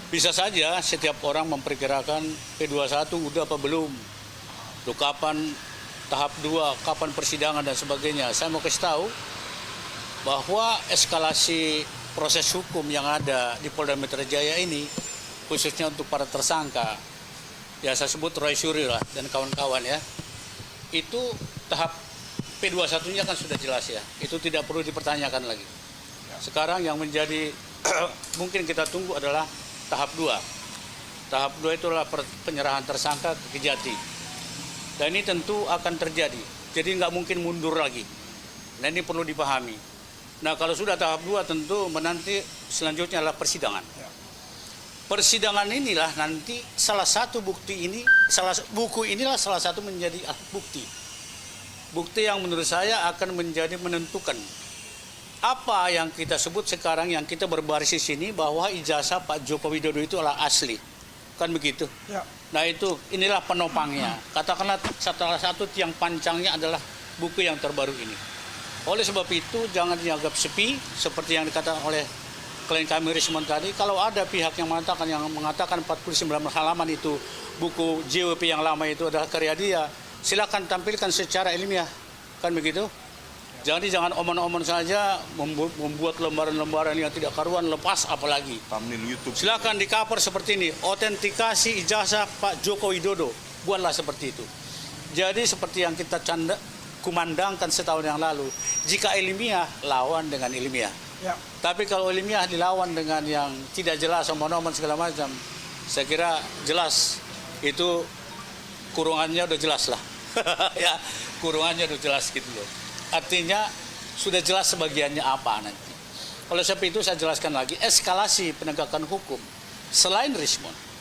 Bisa saja setiap orang memperkirakan P21 udah apa belum, loh kapan tahap 2, kapan persidangan dan sebagainya. Saya mau kasih tahu bahwa eskalasi proses hukum yang ada di Polda Metro Jaya ini, khususnya untuk para tersangka, ya saya sebut Roy Suryo lah dan kawan-kawan ya, itu tahap P21-nya kan sudah jelas ya, itu tidak perlu dipertanyakan lagi. Sekarang yang menjadi mungkin kita tunggu adalah tahap 2. Tahap 2 itulah penyerahan tersangka ke Kejati. Dan ini tentu akan terjadi. Jadi nggak mungkin mundur lagi. Nah ini perlu dipahami. Nah kalau sudah tahap 2 tentu menanti selanjutnya adalah persidangan. Persidangan inilah nanti salah satu bukti ini, buku inilah salah satu menjadi bukti. Bukti yang menurut saya akan menjadi menentukan apa yang kita sebut sekarang yang kita berbaris di sini bahwa ijazah Pak Joko Widodo itu adalah asli. Kan begitu? Ya. Nah itu, inilah penopangnya. Katakanlah salah satu tiang pancangnya adalah buku yang terbaru ini. Oleh sebab itu jangan dianggap sepi seperti yang dikatakan oleh klien kami Rismon tadi. Kalau ada pihak yang mengatakan 49 halaman itu buku JWP yang lama itu adalah karya dia, silakan tampilkan secara ilmiah. Kan begitu? Jadi jangan omong-omong saja membuat lembaran-lembaran yang tidak karuan, lepas apalagi. Thumbnail YouTube. Silakan di cover seperti ini, autentikasi ijazah Pak Joko Widodo, buatlah seperti itu. Jadi seperti yang kita kumandangkan setahun yang lalu, jika ilmiah lawan dengan ilmiah. Ya. Tapi kalau ilmiah dilawan dengan yang tidak jelas, omong-omong segala macam, saya kira jelas itu kurungannya udah jelas lah. Ya, kurungannya udah jelas gitu loh. Artinya sudah jelas sebagiannya apa nanti. Oleh sebab itu saya jelaskan lagi, eskalasi penegakan hukum selain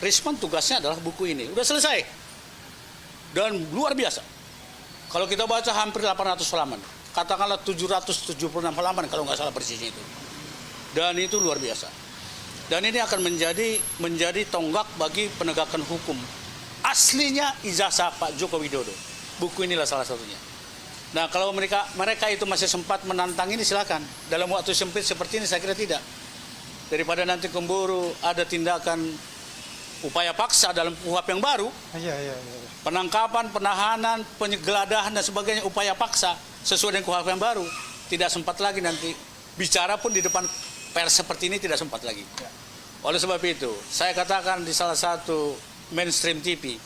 Rismon tugasnya adalah buku ini. Udah selesai. Dan luar biasa. Kalau kita baca hampir 800 halaman, katakanlah 776 halaman kalau nggak salah persisnya itu. Dan itu luar biasa. Dan ini akan menjadi tonggak bagi penegakan hukum. Aslinya ijazah Pak Joko Widodo. Buku inilah salah satunya. Nah kalau mereka itu masih sempat menantang ini silakan. Dalam waktu sempit seperti ini saya kira tidak. Daripada nanti kemburu ada tindakan upaya paksa dalam KUHP yang baru. Penangkapan, penahanan, penggeledahan dan sebagainya upaya paksa sesuai dengan KUHP yang baru. Tidak sempat lagi nanti. Bicara pun di depan pers seperti ini tidak sempat lagi. Oleh sebab itu saya katakan di salah satu mainstream TV,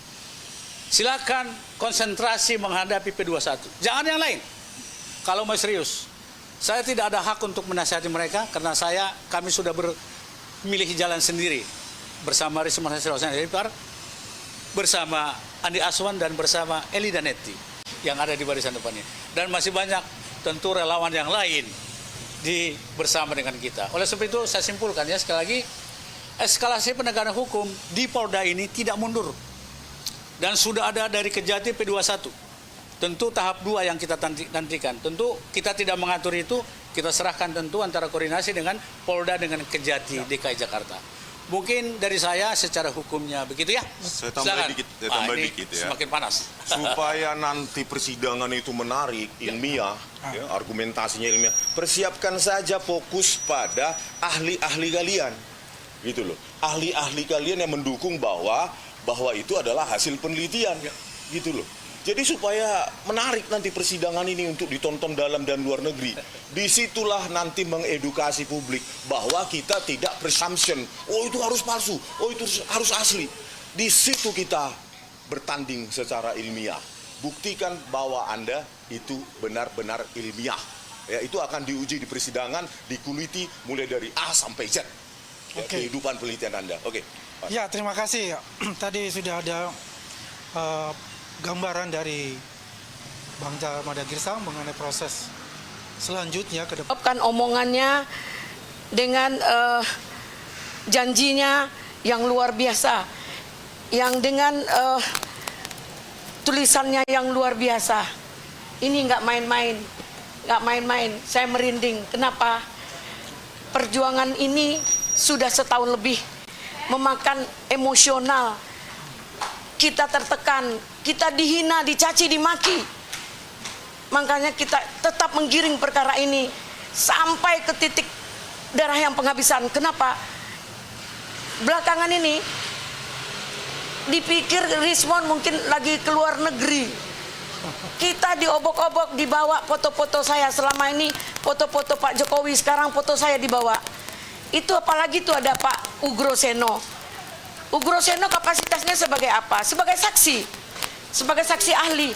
silakan konsentrasi menghadapi P21. Jangan yang lain. Kalau mau serius, saya tidak ada hak untuk menasihati mereka karena kami sudah memilih jalan sendiri bersama Rismon Hasilwan Sianipar, bersama Andi Aswan dan bersama Eli Danetti yang ada di barisan depan ini. Dan masih banyak tentu relawan yang lain bersama dengan kita. Oleh sebab itu saya simpulkan ya sekali lagi, eskalasi penegakan hukum di Polda ini tidak mundur. Dan sudah ada dari Kejati P21. Tentu tahap 2 yang kita nantikan. Tentu kita tidak mengatur itu, kita serahkan tentu antara koordinasi dengan Polda dengan Kejati DKI Jakarta. Mungkin dari saya secara hukumnya begitu ya. Saya tambah dikit ya. Semakin panas. Supaya nanti persidangan itu menarik, ilmiah, ya, argumentasinya ilmiah. Persiapkan saja fokus pada ahli-ahli kalian. Gitu loh. Ahli-ahli kalian yang mendukung bahwa itu adalah hasil penelitian, gitu loh. Jadi supaya menarik nanti persidangan ini untuk ditonton dalam dan luar negeri. Disitulah nanti mengedukasi publik bahwa kita tidak presumption, oh itu harus palsu, oh itu harus asli. Di situ kita bertanding secara ilmiah. Buktikan bahwa Anda itu benar-benar ilmiah. Ya, itu akan diuji di persidangan, dikuliti mulai dari A sampai Z. Ya, kehidupan penelitian Anda. Oke. Ya, terima kasih. Tadi sudah ada gambaran dari Bangsa Mada Girsang mengenai proses selanjutnya ke depan. Kan omongannya dengan janjinya yang luar biasa, yang dengan tulisannya yang luar biasa. Ini nggak main-main, nggak main-main. Saya merinding. Kenapa? Perjuangan ini sudah setahun lebih, memakan emosional. Kita tertekan, kita dihina, dicaci, dimaki. Makanya kita tetap menggiring perkara ini sampai ke titik darah yang penghabisan. Kenapa? Belakangan ini dipikir Rismon mungkin lagi keluar negeri. Kita diobok-obok, dibawa foto-foto saya. Selama ini foto-foto Pak Jokowi, sekarang foto saya dibawa. Itu apalagi tuh ada Pak Ugro Seno. Ugro Seno kapasitasnya sebagai apa? Sebagai saksi. Sebagai saksi ahli.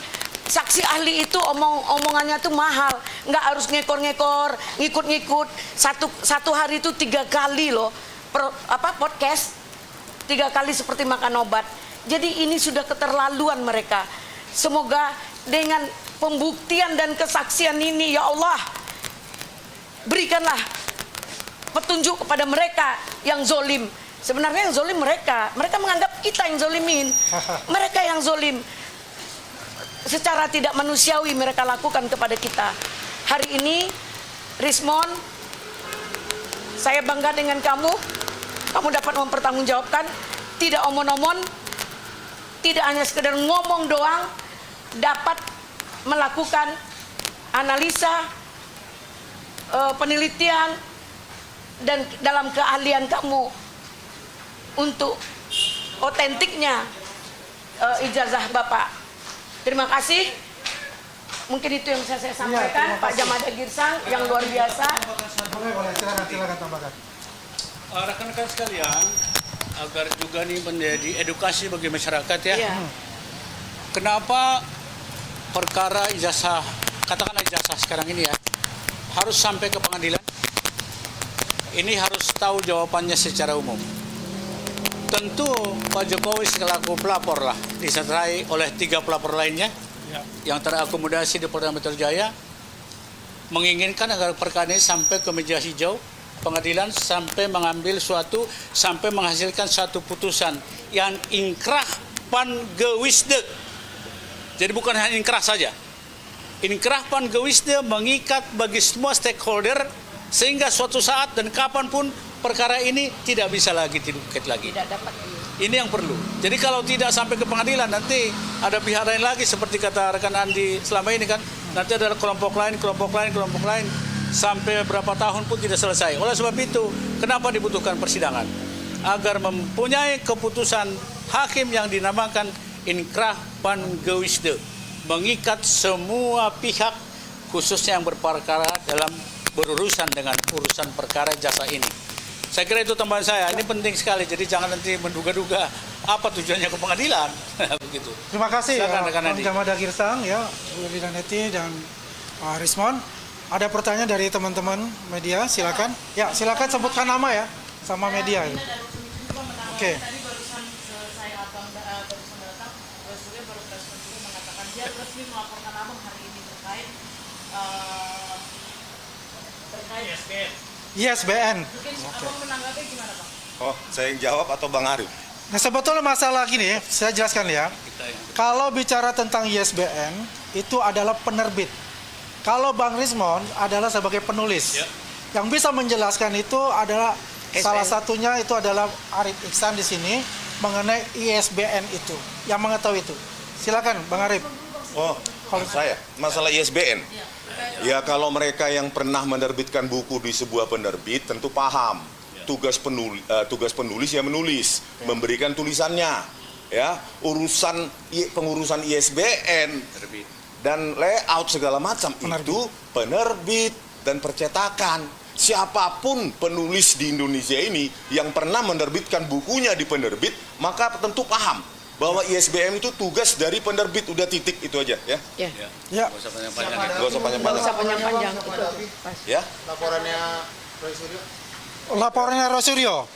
Saksi ahli itu omongannya tuh mahal, nggak harus ngekor-ngekor, ngikut-ngikut. Satu hari itu 3 kali loh podcast, 3 kali seperti makan obat. Jadi ini sudah keterlaluan mereka. Semoga dengan pembuktian dan kesaksian ini, ya Allah, berikanlah petunjuk kepada mereka yang zolim. Sebenarnya yang zolim mereka menganggap kita yang zolimin, mereka yang zolim. Secara tidak manusiawi mereka lakukan kepada kita. Hari ini Rismon, saya bangga dengan kamu. Kamu dapat mempertanggungjawabkan, tidak omon-omon, tidak hanya sekedar ngomong doang, dapat melakukan analisa, penelitian, dan dalam keahlian kamu untuk otentiknya ijazah Bapak. Terima kasih. Mungkin itu yang bisa saya sampaikan, Pak Jamada Girsang yang luar biasa. Boleh, silakan tambahkan. Rekan-rekan sekalian, agar juga nih menjadi edukasi bagi masyarakat ya. Iya. Kenapa perkara ijazah, katakanlah ijazah sekarang ini ya, harus sampai ke pengadilan? Ini harus tahu jawabannya secara umum. Tentu Pak Jokowi selaku pelapor lah, disertai oleh 3 pelapor lainnya yang terakomodasi di Polda Metro Jaya, menginginkan agar perkara ini sampai ke meja hijau pengadilan, sampai mengambil sampai menghasilkan satu putusan yang inkrah pan gewisde. Jadi bukan hanya inkrah saja, inkrah pan gewisde mengikat bagi semua stakeholder, sehingga suatu saat dan kapanpun perkara ini tidak bisa lagi diungkit lagi. Tidak dapat. Ini yang perlu. Jadi kalau tidak sampai ke pengadilan, nanti ada pihak lain lagi seperti kata rekan Andi selama ini kan, nanti ada kelompok lain, sampai berapa tahun pun tidak selesai. Oleh sebab itu, kenapa dibutuhkan persidangan? Agar mempunyai keputusan hakim yang dinamakan inkrah pan gewisde, mengikat semua pihak khususnya yang berperkara dalam berurusan dengan urusan perkara jasa ini. Saya kira itu tambahan saya. Ini penting sekali. Jadi jangan nanti menduga-duga apa tujuannya ke pengadilan. Begitu. Terima kasih Bang Jamada Girsang, ya, Bu Lina Neti dan Pak Rismon. Ada pertanyaan dari teman-teman media, silakan. Ya, silakan sebutkan nama ya sama media. Oke. Tadi barusan saya barusan datang, Surya baru respon juga mengatakan dia resmi melaporkan abang hari ini terkait ISBN. Mungkin abang menanggapi gimana Bang? Oh, saya yang jawab atau Bang Arif? Nah, sebetulnya masalah gini, saya jelaskan ya. Kalau bicara tentang ISBN, itu adalah penerbit. Kalau Bang Rismon adalah sebagai penulis. Yang bisa menjelaskan itu adalah salah satunya itu adalah Arif Iksan di sini mengenai ISBN itu, yang mengetahui itu. Silakan Bang Arif. Oh, kalau saya masalah ISBN. Ya, kalau mereka yang pernah menerbitkan buku di sebuah penerbit tentu paham. Tugas penulis ya menulis, memberikan tulisannya. Ya, pengurusan ISBN dan layout segala macam itu penerbit dan percetakan. Siapapun penulis di Indonesia ini yang pernah menerbitkan bukunya di penerbit, maka tentu paham bahwa ISBN itu tugas dari penerbit, udah titik itu aja ya. Ya. Ya. Gak usah panjang-panjang. Gak usah panjang-panjang. Nggak usah panjang-panjang. Ya. Laporannya Roy Suryo. Laporannya Rosuryo.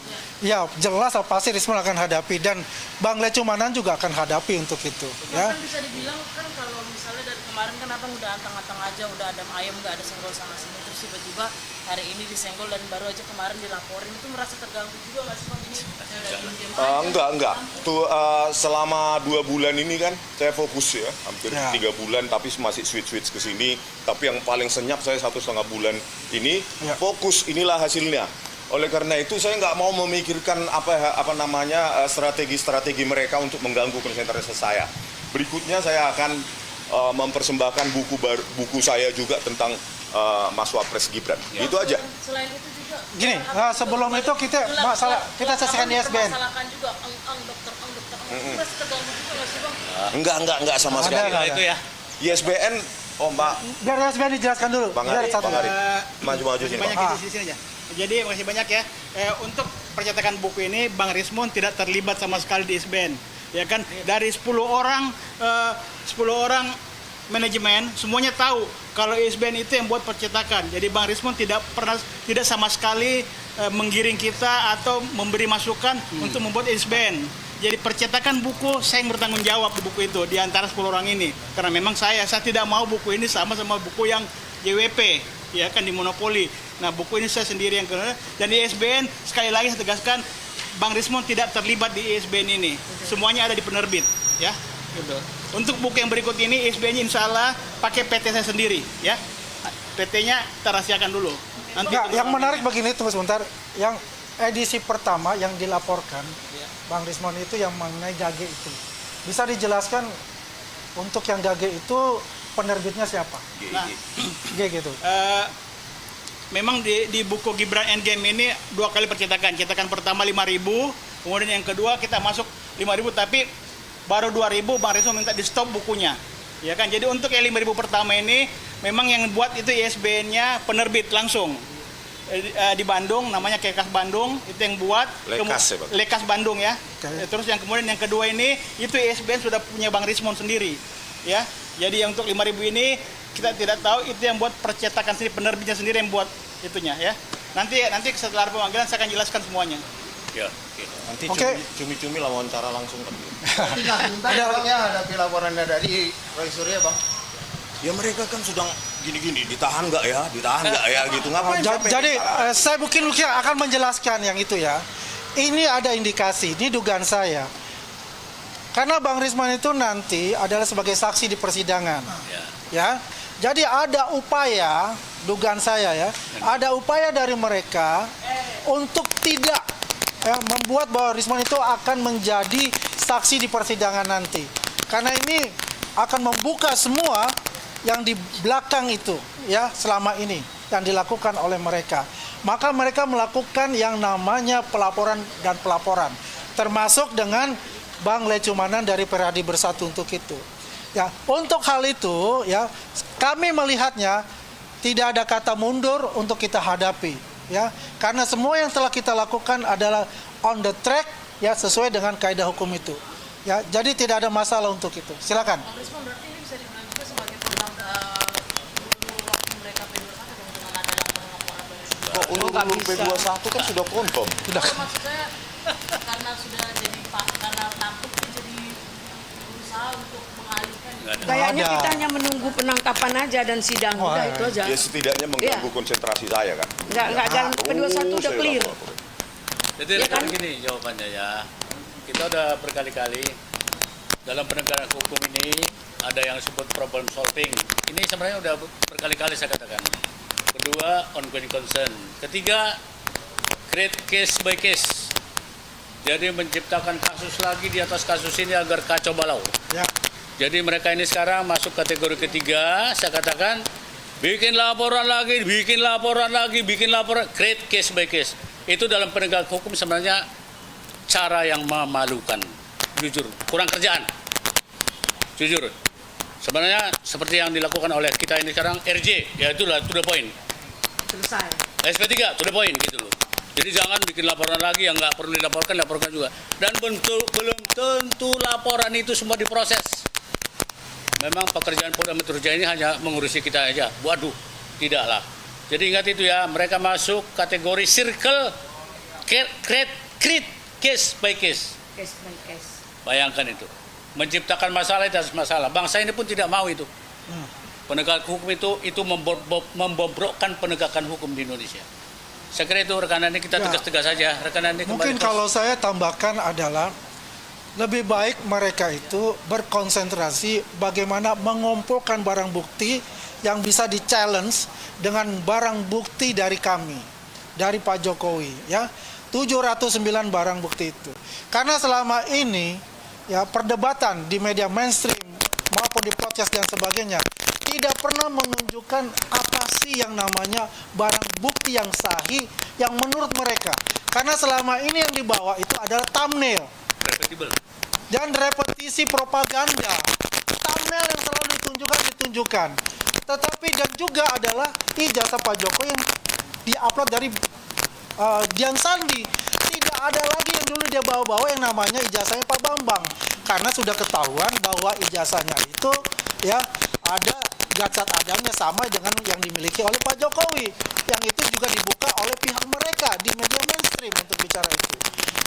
Ya, jelas pasti Rismon akan hadapi dan Bang Lecumanan juga akan hadapi untuk itu. Ya. Kan bisa dibilang kan kalau misalnya dari kemarin kan abang udah antang-antang aja, udah adem ayem, nggak ada senggol sana sini, terus tiba-tiba hari ini disenggol dan baru aja kemarin dilaporin, itu merasa terganggu juga nggak sih bang ini? Enggak. Tuh selama 2 bulan ini kan saya fokus ya, hampir 3 bulan, tapi masih switch ke sini. Tapi yang paling senyap saya 1,5 bulan ini fokus. Inilah hasilnya. Oleh karena itu saya nggak mau memikirkan apa namanya strategi mereka untuk mengganggu konsentrasi saya. Berikutnya saya akan mempersembahkan buku saya juga tentang Mas Wapres Gibran. Itu aja. Selain itu juga Gini, sebelum itu kita selesaikan ISBN. masalahkan juga dokter. Itu merasa terganggu juga nggak sih bang? Enggak sama sekali. Ada. Itu ya. ISBN, Mbak. Biar ISBN dijelaskan dulu. Bang Biar Ari, satu. Bang Ari. Maju sini, Banyak Bang. di sini aja. Jadi makasih banyak ya. Untuk percetakan buku ini Bang Rismon tidak terlibat sama sekali di ISBN. Ya kan, dari 10 orang manajemen semuanya tahu kalau ISBN itu yang buat percetakan. Jadi Bang Rismon tidak sama sekali menggiring kita atau memberi masukan untuk membuat ISBN. Jadi percetakan buku saya yang bertanggung jawab di buku itu di antara 10 orang ini. Karena memang saya tidak mau buku ini sama buku yang JWP, ya kan, di monopoli. Nah, buku ini saya sendiri yang kena. Dan di ISBN sekali lagi saya tegaskan Bang Rismon tidak terlibat di ISBN ini. Semuanya ada di penerbit, ya. Gitu. Untuk buku yang berikut ini ISBN-nya insya Allah pakai PT saya sendiri, ya. PT-nya kita rahasiakan dulu. Nanti Yang menarik begini tunggu sebentar, yang edisi pertama yang dilaporkan Bang Rismon itu yang mengenai Gage itu. Bisa dijelaskan untuk yang Gage itu penerbitnya siapa? Nah, Gage itu. memang di buku Gibran Endgame ini 2 kali percetakan. Cetakan pertama 5.000, kemudian yang kedua kita masuk 5.000, tapi baru 2.000 Bang Rismon minta di stop bukunya. Ya kan, jadi untuk yang 5.000 pertama ini memang yang buat itu ISBN-nya penerbit langsung. Di Bandung, namanya Kekas Bandung, itu yang buat. Lekas Bandung ya. Terus yang kemudian yang kedua ini itu ISBN sudah punya Bang Rismon sendiri. Ya. Jadi yang untuk 5.000 ini kita tidak tahu, itu yang buat percetakan sendiri, penerbitnya sendiri yang buat itunya ya. Nanti setelah pemanggilan saya akan jelaskan semuanya. Ya. Nanti cumi-cumi lah wawancara langsung kan. Tapi nggak minta ya bang ya hadapi laporannya dari Roy Surya bang. Ya mereka kan sedang gini-gini, ditahan nggak ya gitu. Ngapain? Jadi saya mungkin akan menjelaskan yang itu ya. Ini ada indikasi, ini dugaan saya. Karena Bang Rismon itu nanti adalah sebagai saksi di persidangan. Ya. Jadi ada upaya, dugaan saya ya, ada upaya dari mereka untuk tidak membuat bahwa Rismon itu akan menjadi saksi di persidangan nanti. Karena ini akan membuka semua yang di belakang itu ya selama ini yang dilakukan oleh mereka. Maka mereka melakukan yang namanya pelaporan termasuk dengan Bang Lecumanan dari Peradi Bersatu untuk itu. Ya, untuk hal itu ya kami melihatnya tidak ada kata mundur untuk kita hadapi ya. Karena semua yang telah kita lakukan adalah on the track ya, sesuai dengan kaidah hukum itu. Ya, jadi tidak ada masalah untuk itu. Silakan. Bang Rismon, berarti ini bisa dibilang juga sebagai program waktu mereka P21 dengan ada laporan-laporan dari Kok ulur P21 kan sudah confirm. maksud saya karena sudah jadi karena takut jadi berusaha untuk mengalihkan. Kayaknya kita hanya menunggu penangkapan aja dan sidang, udah itu aja. Ya setidaknya mengganggu konsentrasi saya kan. Nggak jalan P21 udah clear. Jadi kan gini jawabannya ya. Kita udah berkali-kali dalam penegakan hukum ini ada yang disebut problem solving. Ini sebenarnya udah berkali-kali saya katakan. Kedua, ongoing concern. Ketiga, create case by case. Jadi menciptakan kasus lagi di atas kasus ini agar kacau balau. Ya. Jadi mereka ini sekarang masuk kategori ketiga, saya katakan bikin laporan lagi, create case by case. Itu dalam penegakan hukum sebenarnya cara yang memalukan, jujur, kurang kerjaan, jujur. Sebenarnya seperti yang dilakukan oleh kita ini sekarang RJ, ya itulah to the point. Selesai. SP3 to the point gitu loh. Jadi jangan bikin laporan lagi yang nggak perlu laporkan juga. Dan belum tentu laporan itu semua diproses. Memang pekerjaan Polda Metro Jaya ini hanya mengurusi kita aja. Waduh, tidaklah. Jadi ingat itu ya, mereka masuk kategori circle case by case. Case by case. Bayangkan itu, menciptakan masalah di atas masalah. Bangsa ini pun tidak mau itu. Penegak hukum itu membobrokkan penegakan hukum di Indonesia. Saya kira itu rekanan ini kita tegas-tegas saja. Rekanan ini Mungkin kembali kalau saya tambahkan adalah lebih baik mereka itu berkonsentrasi bagaimana mengumpulkan barang bukti yang bisa di-challenge dengan barang bukti dari kami, dari Pak Jokowi, ya. 709 barang bukti itu. Karena selama ini ya perdebatan di media mainstream maupun di podcast dan sebagainya tidak pernah menunjukkan apa sih yang namanya barang bukti yang sahih yang menurut mereka. Karena selama ini yang dibawa itu adalah thumbnail dan repetisi propaganda. Thumbnail yang selalu ditunjukkan. Tetapi dan juga adalah ijazah Pak Jokowi yang diupload dari Dian Sandi. Tidak ada lagi yang dulu dia bawa-bawa yang namanya ijazahnya Pak Bambang. Karena sudah ketahuan bahwa ijazahnya itu ya ada gacat adanya sama dengan yang dimiliki oleh Pak Jokowi. Yang itu juga dibuka oleh pihak mereka di media mainstream untuk bicara itu.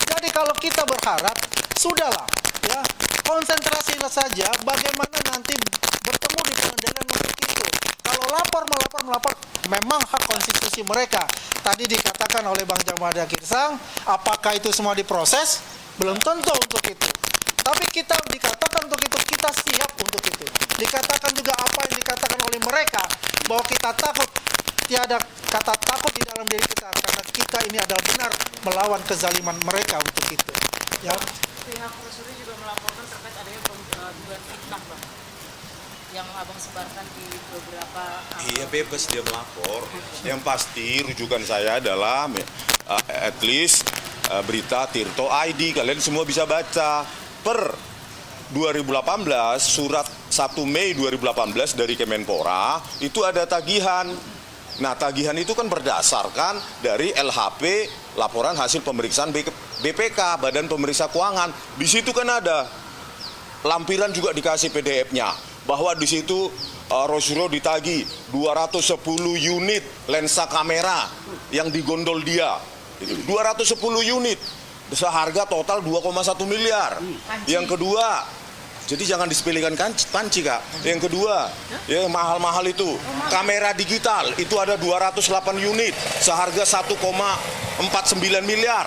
Jadi kalau kita berharap, sudahlah ya, konsentrasilah saja bagaimana nanti bertemu di pengadilan untuk itu. Kalau melapor, memang hak konstitusi mereka. Tadi dikatakan oleh Bang Jamada Girsang, apakah itu semua diproses? Belum tentu untuk itu. Tapi kita dikatakan untuk itu, kita siap untuk itu. Dikatakan juga apa yang dikatakan oleh mereka, bahwa kita takut, tiada kata takut di dalam diri kita, karena kita ini adalah benar melawan kezaliman mereka untuk itu. Ya. Pihak Rosario juga melaporkan terkait adanya dugaan fitnah, Bang, yang abang sebarkan di beberapa. Iya, bebas dia melapor. Yang pasti rujukan saya adalah at least berita Tirto ID. Kalian semua bisa baca. Per 2018, surat 1 Mei 2018 dari Kemenpora, itu ada tagihan. Nah, tagihan itu kan berdasarkan dari LHP, laporan hasil pemeriksaan BPK, Badan Pemeriksa Keuangan. Di situ kan ada lampiran juga dikasih PDF-nya, bahwa di situ Rosario ditagih 210 unit lensa kamera yang digondol dia. 210 unit. Seharga total 2,1 miliar. Yang kedua, jadi jangan disepelekan panci, Kak. Yang kedua, ya mahal-mahal itu. Kamera digital itu ada 208 unit seharga 1,49 miliar.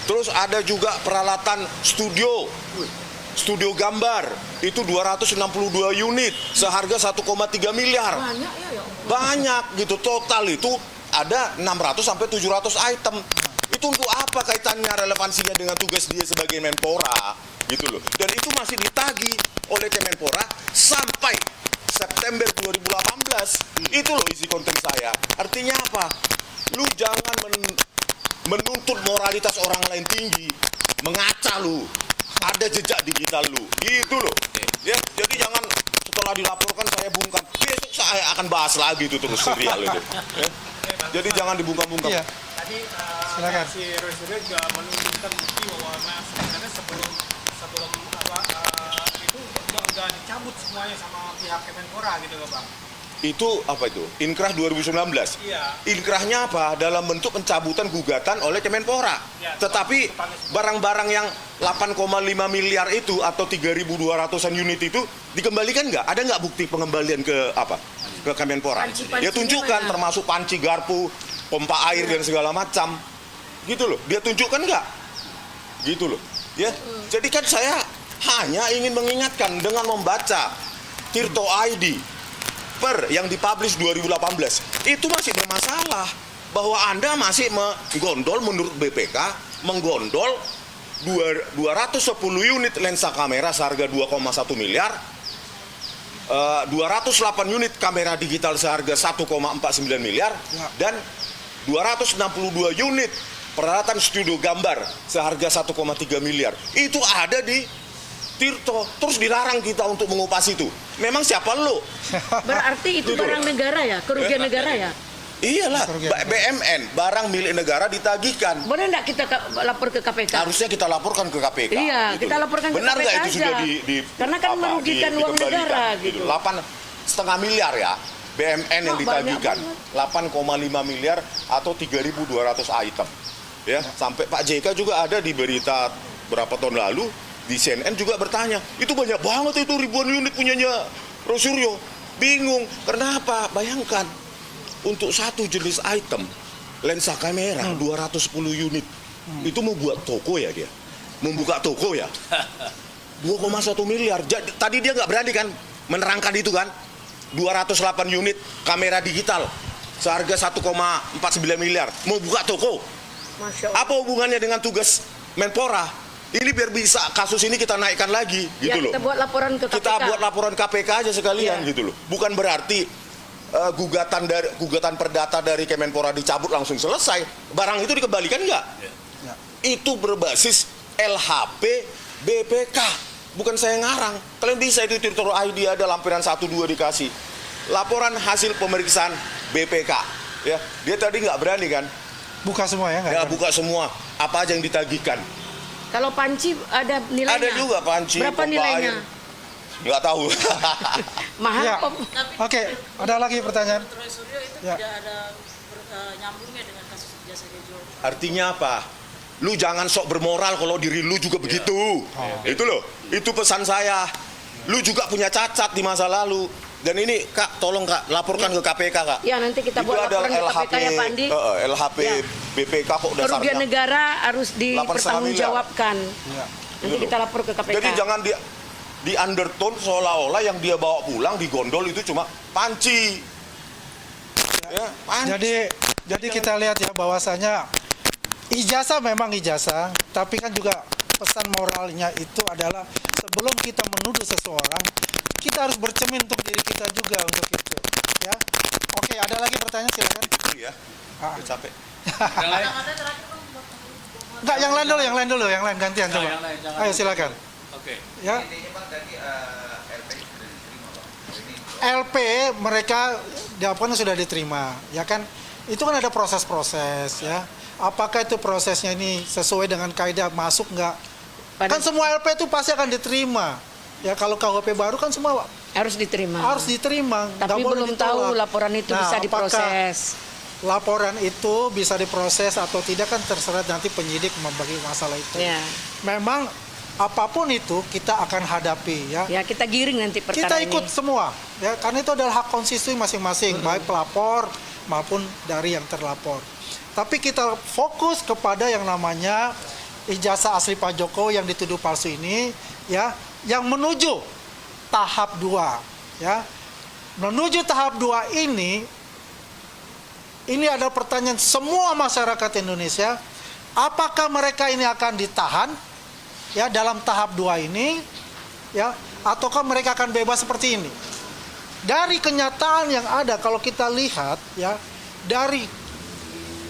Terus ada juga peralatan studio gambar itu 262 unit seharga 1,3 miliar. Banyak gitu, total itu ada 600 sampai 700 item. Itu untuk apa kaitannya, relevansinya dengan tugas dia sebagai Menpora gitu loh. Dan itu masih ditagih oleh Kemenpora sampai September 2018. Itu loh isi konten saya. Artinya apa? Lu jangan menuntut moralitas orang lain tinggi, mengaca lu. Ada jejak digital lu. Gitu loh. Ya, jadi jangan setelah dilaporkan saya bungkam. Besok saya akan bahas lagi itu terus serial itu. Ya. Jadi jangan dibungkam-bungkam. Iya. Tadi Silakan. si Rosario juga menunjukkan bukti bahwa sebenarnya sebelum itu udah dicabut semuanya sama pihak Kemenpora gitu loh, Bang. Itu apa itu? Inkrah 2019. Iya. Inkrahnya apa? Dalam bentuk pencabutan gugatan oleh Kemenpora. Ya, Tetapi barang-barang yang 8,5 miliar itu atau 3.200-an unit itu dikembalikan nggak? Ada nggak bukti pengembalian ke apa? Ke Kemenpora? Ya tunjukkan, termasuk panci garpu, pompa air dan segala macam. Gitu loh. Dia tunjukkan nggak? Gitu loh. Ya. Jadi kan saya hanya ingin mengingatkan dengan membaca Tirto ID yang dipublish 2018 itu masih bermasalah, bahwa Anda masih menggondol, menurut BPK menggondol 210 unit lensa kamera seharga 2,1 miliar, 208 unit kamera digital seharga 1,49 miliar, dan 262 unit peralatan studio gambar seharga 1,3 miliar. Itu ada di Tirto, terus dilarang kita untuk mengupas itu. Memang siapa lo? Berarti itu barang negara ya, kerugian negara ya? Iyalah, BMN, barang milik negara ditagihkan. Boleh enggak kita lapor ke KPK? Harusnya kita laporkan ke KPK. Iya, gitu kita loh. laporkan ke Benar KPK nggak itu aja. sudah Karena kan merugikan uang negara gitu. 8,5 miliar ya. BMN yang Oh, banyak ditagihkan 8,5 miliar atau 3.200 item. Ya, sampai Pak JK juga ada di berita berapa tahun lalu di CNN juga bertanya, itu banyak banget itu ribuan unit punyanya Rosuryo. Bingung, kenapa? Bayangkan untuk satu jenis item lensa kamera 210 unit. Itu mau buat toko ya dia. Membuka toko ya. 2,1 miliar. Jadi, tadi dia nggak berani kan menerangkan itu kan. 208 unit kamera digital seharga 1,49 miliar mau buka toko. Masya Allah. Apa hubungannya dengan tugas Menpora? Ini biar bisa kasus ini kita naikkan lagi gitu loh. Kita buat laporan ke KPK. Kita buat laporan KPK aja sekalian Ya. gitu loh. Bukan berarti gugatan perdata dari Kemenpora dicabut langsung selesai. Barang itu dikembalikan nggak? Ya. Itu berbasis LHP BPK. Bukan saya ngarang. Kalian bisa itu Tirtoro ID ada lampiran 1-2 dikasih. Laporan hasil pemeriksaan BPK. Ya, dia tadi nggak berani kan? Buka semua ya nggak? Ya buka semua. Apa aja yang ditagihkan. Kalau panci ada nilainya. Ada juga panci. Berapa pompa nilainya? air. Nggak tahu. Mahal Ya. kok. Oke, ada lagi pertanyaan? Roy Suryo itu Ya. tidak ada nyambungnya dengan kasus Jasa Tejo. Artinya apa? Lu jangan sok bermoral kalau diri lu juga begitu. Itu loh. Itu pesan saya. Lu juga punya cacat di masa lalu. Dan ini Kak, tolong Kak, laporkan ke KPK Kak. Ya, nanti kita Itu buat ada laporan ke KPK ya Pak Andi. LHP Ya. BPK kok Kerugian dasarnya. negara harus 8,5 dipertanggungjawabkan. Ya. Nanti Gitu kita loh. lapor ke KPK. Jadi jangan di undertone seolah-olah yang dia bawa pulang di gondol itu cuma panci. Ya, panci. Jadi kita lihat ya bahwasanya ijazah memang ijazah, tapi kan juga pesan moralnya itu adalah sebelum kita menuduh seseorang, kita harus bercermin untuk diri kita juga untuk itu. Ya, oke, ada lagi pertanyaan silakan. Itu ya. Ah. Udah capek. Yang lain? Enggak, yang lain dulu, yang lain gantian coba. yang lain, jangan. Ayo silakan. Oke. Ya. LP mereka dilaporkan sudah diterima, ya kan? Itu kan ada proses-proses, ya. Apakah itu prosesnya ini sesuai dengan kaidah masuk nggak? Kan semua LP itu pasti akan diterima. Ya kalau KUHP baru kan semua harus diterima. harus diterima. Nggak Tapi boleh belum ditolak. tahu laporan itu Nah, bisa apakah diproses. Laporan itu bisa diproses atau tidak kan terserah nanti penyidik membagi masalah itu. Ya. Memang apapun itu kita akan hadapi, ya. Ya, kita giring nanti perkara Kita ini. ikut semua, ya, karena itu adalah hak konstitusi masing-masing, baik pelapor maupun dari yang terlapor. Tapi kita fokus kepada yang namanya ijazah asli Pak Jokowi yang dituduh palsu ini, ya, yang menuju tahap 2, ya. Menuju tahap 2 ini adalah pertanyaan semua masyarakat Indonesia, apakah mereka ini akan ditahan, ya, dalam tahap 2 ini, ya, ataukah mereka akan bebas seperti ini? Dari kenyataan yang ada, kalau kita lihat, ya, dari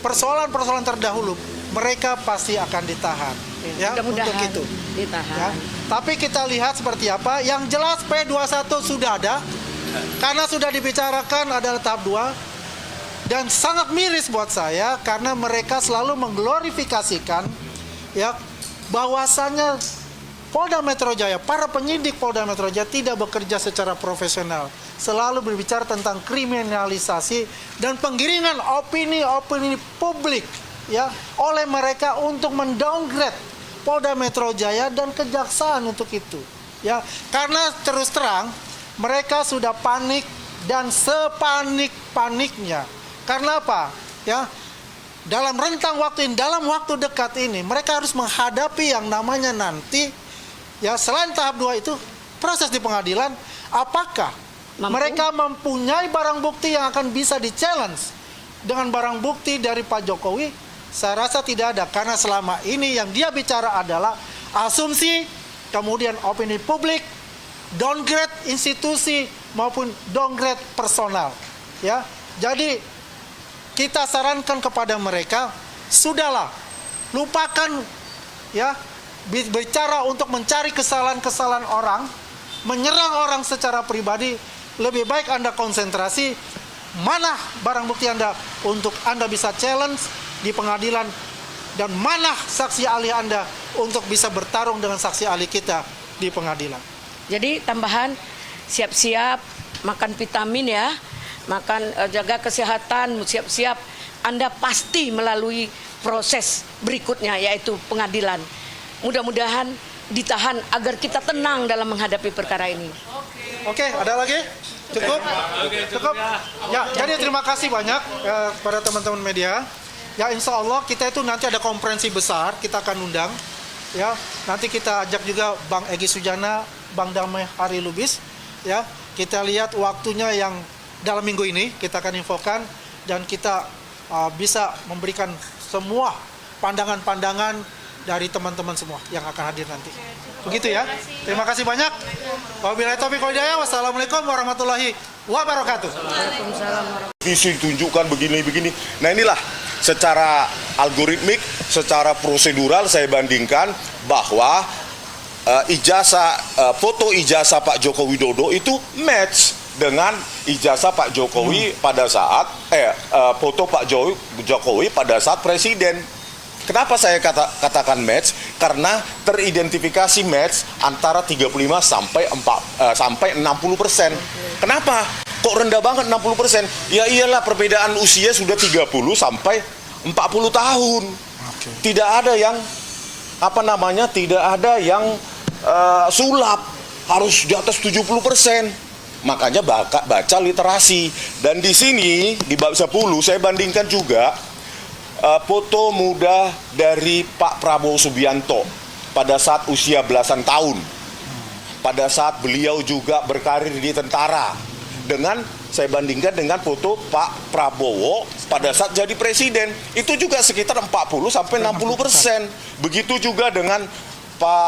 persoalan-persoalan terdahulu, mereka pasti akan ditahan, ya, untuk Mudah-mudahan itu. ditahan. Ya. Tapi kita lihat seperti apa. Yang jelas P21 sudah ada, karena sudah dibicarakan adalah tahap 2. Dan sangat miris buat saya karena mereka selalu mengglorifikasikan, ya, bahwasannya Polda Metro Jaya, para penyidik Polda Metro Jaya tidak bekerja secara profesional. Selalu berbicara tentang kriminalisasi dan penggiringan opini publik, ya, oleh mereka untuk mendowngrade Polda Metro Jaya dan kejaksaan untuk itu, ya. Karena terus terang mereka sudah panik dan sepanik-paniknya. Karena apa? Ya, dalam rentang waktu ini, dalam waktu dekat ini, mereka harus menghadapi yang namanya nanti, ya, selain tahap 2 itu, proses di pengadilan, apakah mereka mempunyai barang bukti yang akan bisa di-challenge dengan barang bukti dari Pak Jokowi? Saya rasa tidak ada, karena selama ini yang dia bicara adalah asumsi, kemudian opini publik, downgrade institusi, maupun downgrade personal. Ya, jadi kita sarankan kepada mereka, sudahlah, lupakan, ya, bicara untuk mencari kesalahan-kesalahan orang, menyerang orang secara pribadi. Lebih baik Anda konsentrasi mana barang bukti Anda untuk Anda bisa challenge di pengadilan, dan mana saksi ahli Anda untuk bisa bertarung dengan saksi ahli kita di pengadilan. Jadi tambahan, siap-siap makan vitamin ya. makan, jaga kesehatan, siap-siap. Anda pasti melalui proses berikutnya, yaitu pengadilan. Mudah-mudahan ditahan agar kita tenang dalam menghadapi perkara ini. Oke, ada lagi? Cukup? Cukup? Ya, jadi terima kasih banyak kepada teman-teman media. Ya, insya Allah kita itu nanti ada konferensi besar, kita akan undang. Ya, nanti kita ajak juga Bang Egy Sujana, Bang Damai Hari Lubis. Ya, kita lihat waktunya yang dalam minggu ini kita akan infokan dan kita bisa memberikan semua pandangan-pandangan dari teman-teman semua yang akan hadir nanti. Begitu ya. Terima kasih banyak. Wabillahi taufiq wal hidayah. Wassalamualaikum warahmatullahi wabarakatuh. Visi ditunjukkan begini-begini. Nah inilah secara algoritmik, secara prosedural saya bandingkan bahwa foto ijazah Pak Joko Widodo itu match dengan ijazah Pak Jokowi pada saat foto Pak Jokowi pada saat presiden. Kenapa saya katakan match? Karena teridentifikasi match antara 35 sampai 60%. Kenapa? Kok rendah banget 60%? Ya iyalah, perbedaan usia sudah 30 sampai 40 tahun. Tidak ada yang tidak ada yang sulap, harus di atas 70%. Makanya baca literasi. Dan di sini di bab 10 saya bandingkan juga foto muda dari Pak Prabowo Subianto pada saat usia belasan tahun, pada saat beliau juga berkarir di tentara, dengan saya bandingkan dengan foto Pak Prabowo pada saat jadi presiden, itu juga sekitar 40 sampai 60%. Begitu juga dengan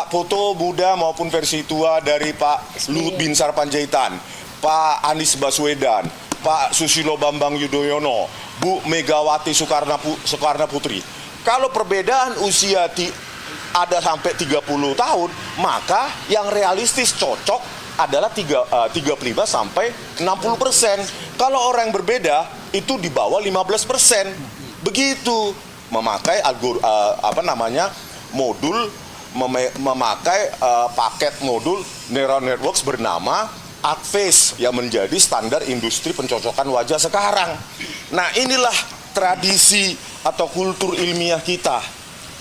foto muda maupun versi tua dari Pak Luhut Binsar Panjaitan, Pak Anies Baswedan, Pak Susilo Bambang Yudhoyono, Bu Megawati Soekarno Putri. Kalau perbedaan usia ada sampai 30 tahun, maka yang realistis cocok adalah 35 sampai 60%. Kalau orang yang berbeda itu di bawah 15%. Begitu memakai memakai paket modul neural networks bernama ArcFace yang menjadi standar industri pencocokan wajah sekarang. Nah inilah tradisi atau kultur ilmiah kita.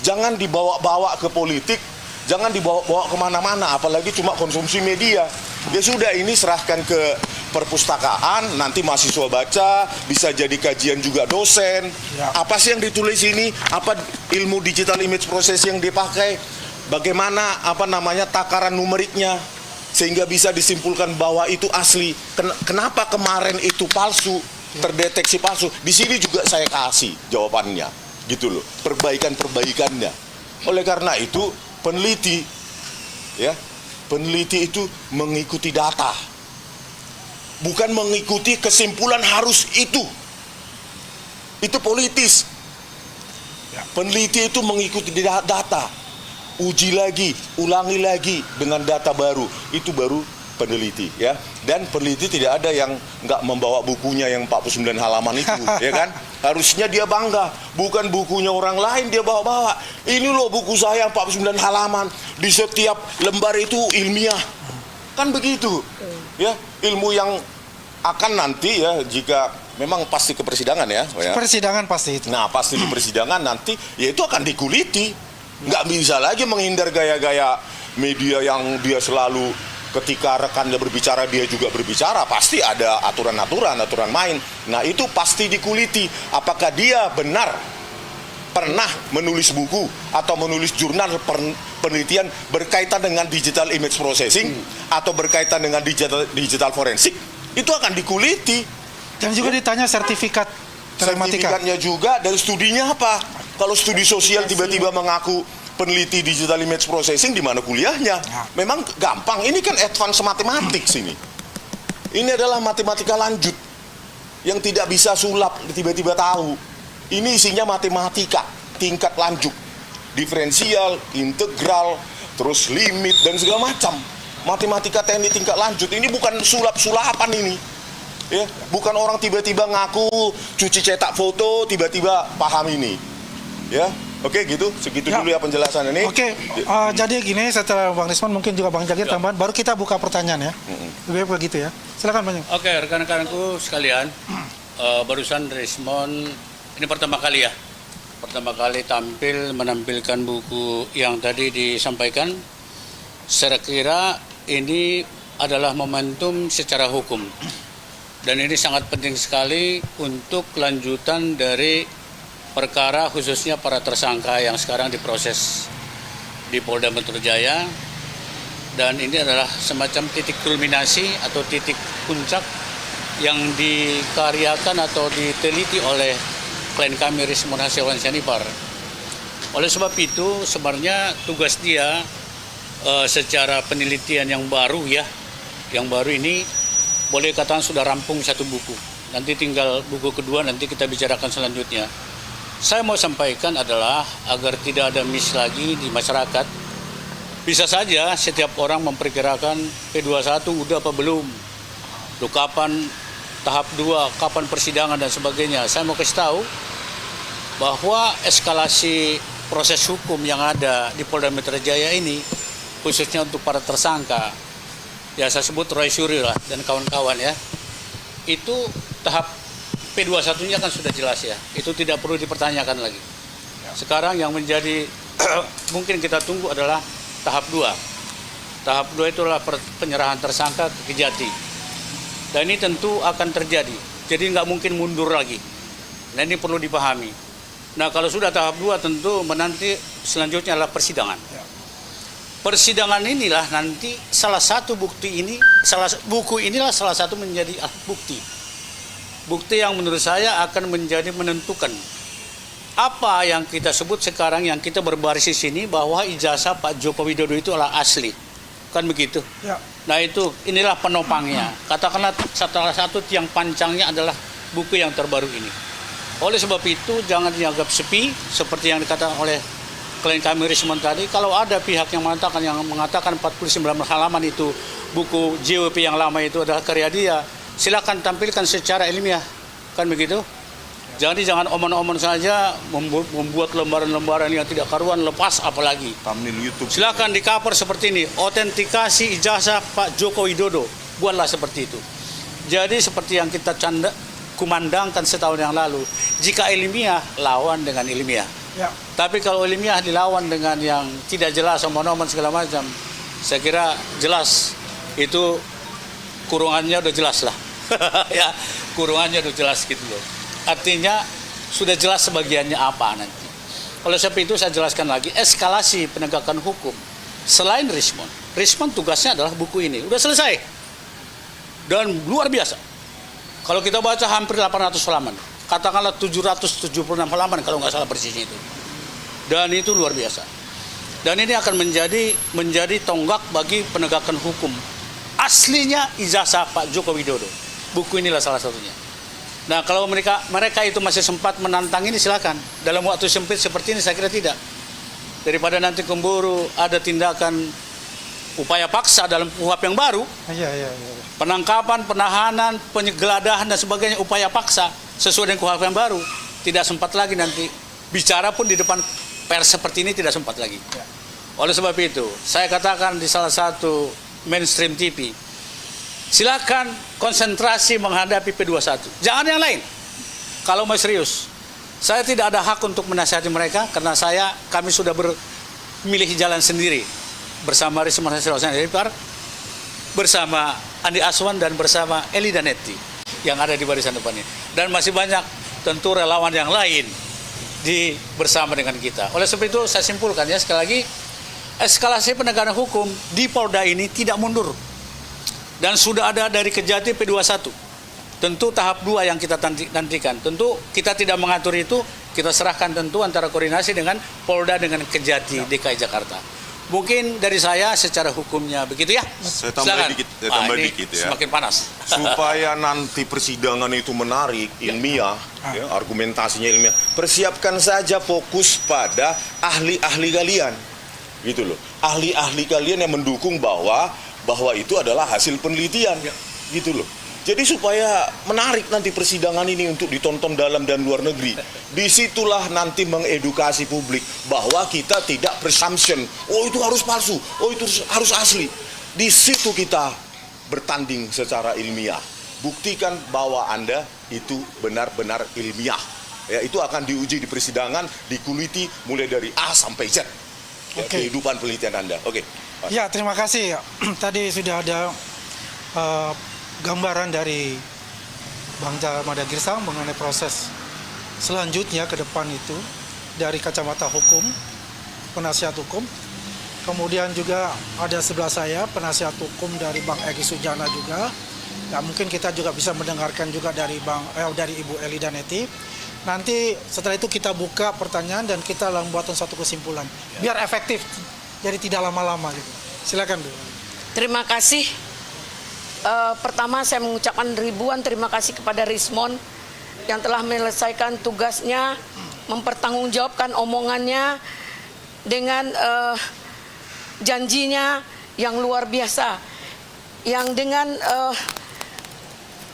Jangan dibawa-bawa ke politik, jangan dibawa-bawa kemana-mana, apalagi cuma konsumsi media. Ya sudah, ini serahkan ke perpustakaan, nanti mahasiswa baca, bisa jadi kajian juga dosen. Apa sih yang ditulis ini? Apa ilmu digital image processing yang dipakai? Bagaimana takaran numeriknya? Sehingga bisa disimpulkan bahwa itu asli. Kenapa kemarin itu palsu, terdeteksi palsu? Di sini juga saya kasih jawabannya, gitu loh. Perbaikannya. Oleh karena itu peneliti itu mengikuti data, bukan mengikuti kesimpulan harus itu. Itu politis. Peneliti itu mengikuti data. Uji lagi, ulangi lagi dengan data baru, itu baru peneliti, ya. Dan peneliti tidak ada yang nggak membawa bukunya yang 49 halaman itu, ya kan? Harusnya dia bangga, bukan bukunya orang lain dia bawa-bawa. Ini loh buku saya 49 halaman, di setiap lembar itu ilmiah, kan begitu, ya. Ilmu yang akan nanti ya, jika memang pasti ke persidangan ya. Persidangan pasti itu. Nah pasti di persidangan nanti, ya itu akan dikuliti. Nggak bisa lagi menghindar gaya-gaya media yang dia selalu ketika rekannya berbicara dia juga berbicara. Pasti ada aturan main. Nah itu pasti dikuliti. Apakah dia benar pernah menulis buku atau menulis jurnal penelitian berkaitan dengan digital image processing atau berkaitan dengan digital forensik. Itu akan dikuliti. Dan juga ditanya sertifikat telematika. Sertifikatnya juga dari studinya apa. Kalau studi sosial tiba-tiba mengaku peneliti digital image processing, di mana kuliahnya? Memang gampang, ini kan advance matematik sini. Ini adalah matematika lanjut yang tidak bisa sulap tiba-tiba tahu. Ini isinya matematika tingkat lanjut, diferensial, integral, terus limit dan segala macam. Matematika teknik tingkat lanjut ini bukan sulap-sulapan ini. Ya, bukan orang tiba-tiba ngaku cuci cetak foto tiba-tiba paham ini. Ya, Oke, gitu. Segitu Ya. dulu ya penjelasan ini. Oke, jadi gini, setelah Bang Risman mungkin juga Bang Jagir tambahan, baru kita buka pertanyaan ya. Lebih baik begitu ya. Silakan Bang. Oke, rekan-rekanku sekalian, barusan Rismon ini pertama kali ya, pertama kali menampilkan buku yang tadi disampaikan. Saya kira ini adalah momentum secara hukum, dan ini sangat penting sekali untuk kelanjutan dari perkara khususnya para tersangka yang sekarang diproses di Polda Metro Jaya. Dan ini adalah semacam titik kulminasi atau titik puncak yang dikaryakan atau diteliti oleh klien kami Rismon Hasyahwan Syanipar. Oleh sebab itu sebenarnya tugas dia secara penelitian yang baru ya, yang baru ini boleh katakan sudah rampung satu buku. Nanti tinggal buku kedua, nanti kita bicarakan selanjutnya. Saya mau sampaikan adalah agar tidak ada miss lagi di masyarakat. Bisa saja setiap orang memperkirakan P21 udah apa belum, loh kapan tahap 2, kapan persidangan dan sebagainya. Saya mau kasih tahu bahwa eskalasi proses hukum yang ada di Polda Metro Jaya ini, khususnya untuk para tersangka, ya saya sebut Roy Suryo lah dan kawan-kawan ya, itu tahap P21-nya kan sudah jelas ya, itu tidak perlu dipertanyakan lagi. Sekarang yang menjadi mungkin kita tunggu adalah tahap 2. Tahap 2 itulah penyerahan tersangka ke Kejati. Dan ini tentu akan terjadi, jadi nggak mungkin mundur lagi. Nah ini perlu dipahami. Nah kalau sudah tahap 2 tentu menanti selanjutnya adalah persidangan. Persidangan inilah nanti salah satu bukti ini, buku inilah salah satu menjadi bukti. Bukti yang menurut saya akan menjadi menentukan apa yang kita sebut sekarang yang kita berbaris di sini bahwa ijazah Pak Joko Widodo itu adalah asli. Kan begitu? Ya. Nah itu, inilah penopangnya. Katakanlah salah satu tiang pancangnya adalah buku yang terbaru ini. Oleh sebab itu jangan dianggap sepi seperti yang dikatakan oleh klien kami Rismon tadi. Kalau ada pihak yang mengatakan 49 halaman itu buku JWP yang lama itu adalah karya dia, silakan tampilkan secara ilmiah, kan begitu? Jadi jangan omon-omon saja membuat lembaran-lembaran yang tidak karuan, lepas apalagi. Thumbnail YouTube. Silakan di cover seperti ini, autentikasi ijazah Pak Joko Widodo, buatlah seperti itu. Jadi seperti yang kita kumandangkan setahun yang lalu, jika ilmiah lawan dengan ilmiah. Ya. Tapi kalau ilmiah dilawan dengan yang tidak jelas, omon-omon segala macam, saya kira jelas itu kurungannya udah jelas lah. Ya, kurungannya udah jelas gitu loh. Artinya sudah jelas sebagiannya apa nanti. Oleh sebab itu saya jelaskan lagi, eskalasi penegakan hukum selain Rismon tugasnya adalah buku ini. Udah selesai. Dan luar biasa. Kalau kita baca hampir 800 halaman, katakanlah 776 halaman kalau nggak salah persisnya itu. Dan itu luar biasa. Dan ini akan menjadi tonggak bagi penegakan hukum. Aslinya ijazah Pak Joko Widodo. Buku inilah salah satunya. Nah kalau mereka itu masih sempat menantang ini silakan. Dalam waktu sempit seperti ini saya kira tidak. Daripada nanti kemburu ada tindakan upaya paksa dalam KUHP yang baru. Iya. Penangkapan, penahanan, penggeledahan dan sebagainya upaya paksa sesuai dengan KUHP yang baru. Tidak sempat lagi nanti. Bicara pun di depan pers seperti ini tidak sempat lagi. Oleh sebab itu saya katakan di salah satu mainstream TV, silakan konsentrasi menghadapi P21. Jangan yang lain. Kalau mau serius, saya tidak ada hak untuk menasihati mereka karena kami sudah memilih jalan sendiri bersama Rismon Hasyahwan Syanipar, bersama Andi Aswan dan bersama Eli Danetti yang ada di barisan depan ini. Dan masih banyak tentu relawan yang lain bersama dengan kita. Oleh sebab itu saya simpulkan ya sekali lagi, eskalasi penegakan hukum di Polda ini tidak mundur. Dan sudah ada dari Kejati P21. Tentu tahap 2 yang kita nantikan. Tentu kita tidak mengatur itu, kita serahkan tentu antara koordinasi dengan Polda dengan Kejati DKI Jakarta. Mungkin dari saya secara hukumnya begitu ya. Saya tambah dikit ya. Semakin panas. Supaya nanti persidangan itu menarik, ilmiah, ya, argumentasinya ilmiah. Persiapkan saja fokus pada ahli-ahli kalian. Gitu loh. Ahli-ahli kalian yang mendukung bahwa itu adalah hasil penelitian. Gitu loh. Jadi supaya menarik nanti persidangan ini untuk ditonton dalam dan luar negeri. Disitulah nanti mengedukasi publik bahwa kita tidak presumption. Oh itu harus palsu, oh itu harus asli. Di situ kita bertanding secara ilmiah. Buktikan bahwa Anda itu benar-benar ilmiah. Ya, itu akan diuji di persidangan, dikuliti mulai dari A sampai Z. Ya, kehidupan penelitian Anda. Oke. Ya, terima kasih. Tadi sudah ada gambaran dari Bang Jamada Girsang mengenai proses selanjutnya ke depan itu dari kacamata hukum, penasihat hukum. Kemudian juga ada sebelah saya penasihat hukum dari Bang Egy Sujana juga. Ya, mungkin kita juga bisa mendengarkan juga dari dari Ibu Eli Daneti. Nanti setelah itu kita buka pertanyaan dan kita membuat satu kesimpulan biar efektif, jadi tidak lama-lama gitu. Silakan Bu. Terima kasih. Pertama saya mengucapkan ribuan terima kasih kepada Rismon yang telah menyelesaikan tugasnya, mempertanggungjawabkan omongannya dengan janjinya yang luar biasa, yang dengan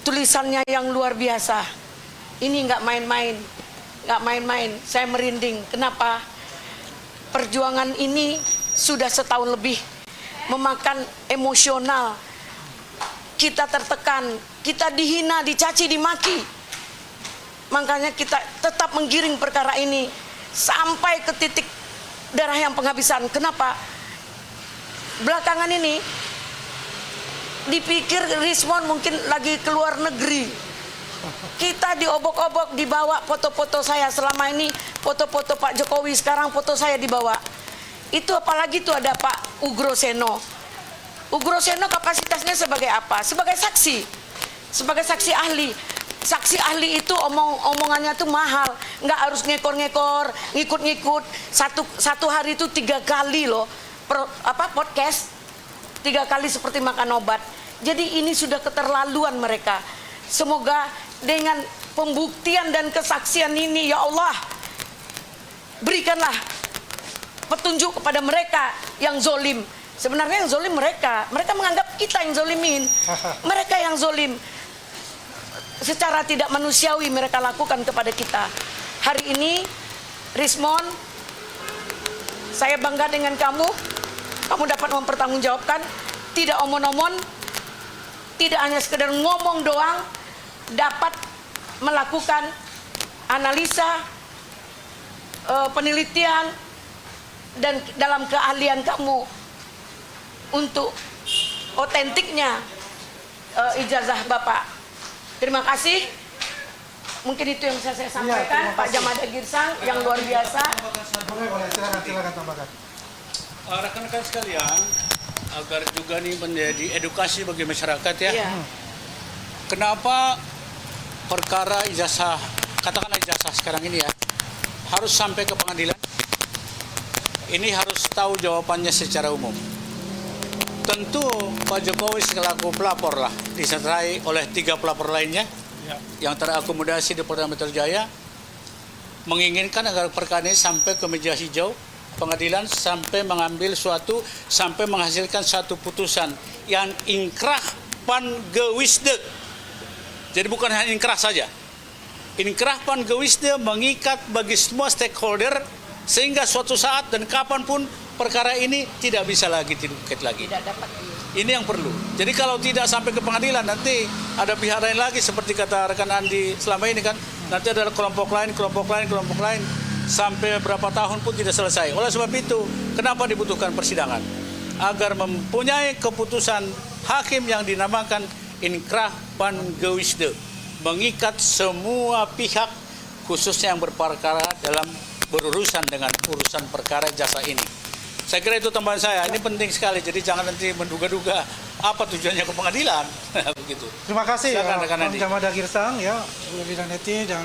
tulisannya yang luar biasa. Ini nggak main-main, nggak main-main. Saya merinding. Kenapa? Perjuangan ini sudah setahun lebih, memakan emosional. Kita tertekan, kita dihina, dicaci, dimaki. Makanya kita tetap menggiring perkara ini sampai ke titik darah yang penghabisan. Kenapa? Belakangan ini dipikir Rismon mungkin lagi keluar negeri. Kita diobok-obok, dibawa foto-foto saya selama ini, foto-foto Pak Jokowi, sekarang foto saya dibawa. Itu apalagi tuh ada Pak Ugroseno. Ugroseno kapasitasnya sebagai apa? Sebagai saksi, sebagai saksi ahli. Saksi ahli itu omongannya tuh mahal, nggak harus ngekor-ngekor, ngikut-ngikut. Satu hari itu 3 kali loh, podcast 3 kali seperti makan obat. Jadi ini sudah keterlaluan mereka. Semoga dengan pembuktian dan kesaksian ini, ya Allah, berikanlah petunjuk kepada mereka yang zolim. Sebenarnya yang zolim mereka menganggap kita yang zolimin. Mereka yang zolim. Secara tidak manusiawi mereka lakukan kepada kita. Hari ini, Rismon, saya bangga dengan kamu. Kamu dapat mempertanggungjawabkan, tidak omon-omon, tidak hanya sekedar ngomong doang, dapat melakukan analisa, penelitian, dan dalam keahlian kamu untuk otentiknya ijazah Bapak. Terima kasih. Mungkin itu yang bisa saya sampaikan, Pak Jamada Girsang yang luar biasa. Boleh, silakan tambahkan. Rekan-rekan sekalian, agar juga nih menjadi edukasi bagi masyarakat ya. Iya. Kenapa perkara ijazah, katakanlah ijazah sekarang ini ya, harus sampai ke pengadilan? Ini harus tahu jawabannya secara umum. Tentu Pak Jokowi selaku pelapor lah, disertai oleh 3 pelapor lainnya yang terakomodasi di Polda Metro Jaya, menginginkan agar perkara ini sampai ke meja hijau pengadilan, sampai mengambil sampai menghasilkan suatu putusan yang inkrah pan gewisde. Jadi bukan hanya inkrah saja. Inkrah pan gewisde mengikat bagi semua stakeholder sehingga suatu saat dan kapanpun perkara ini tidak bisa lagi diungkit lagi. Tidak dapat. Ini yang perlu. Jadi kalau tidak sampai ke pengadilan, nanti ada pihak lain lagi seperti kata rekan Andi selama ini kan, nanti ada kelompok lain, sampai berapa tahun pun tidak selesai. Oleh sebab itu, kenapa dibutuhkan persidangan? Agar mempunyai keputusan hakim yang dinamakan inkrah pan gewisde, mengikat semua pihak khususnya yang berperkara dalam berurusan dengan urusan perkara jasa ini. Saya kira itu tambahan saya. Ini penting sekali. Jadi jangan nanti menduga-duga apa tujuannya ke pengadilan. Begitu. Terima kasih Silakan, rekan Bang Andi. Jamada Girsang, ya, Bu Eli Daneti dan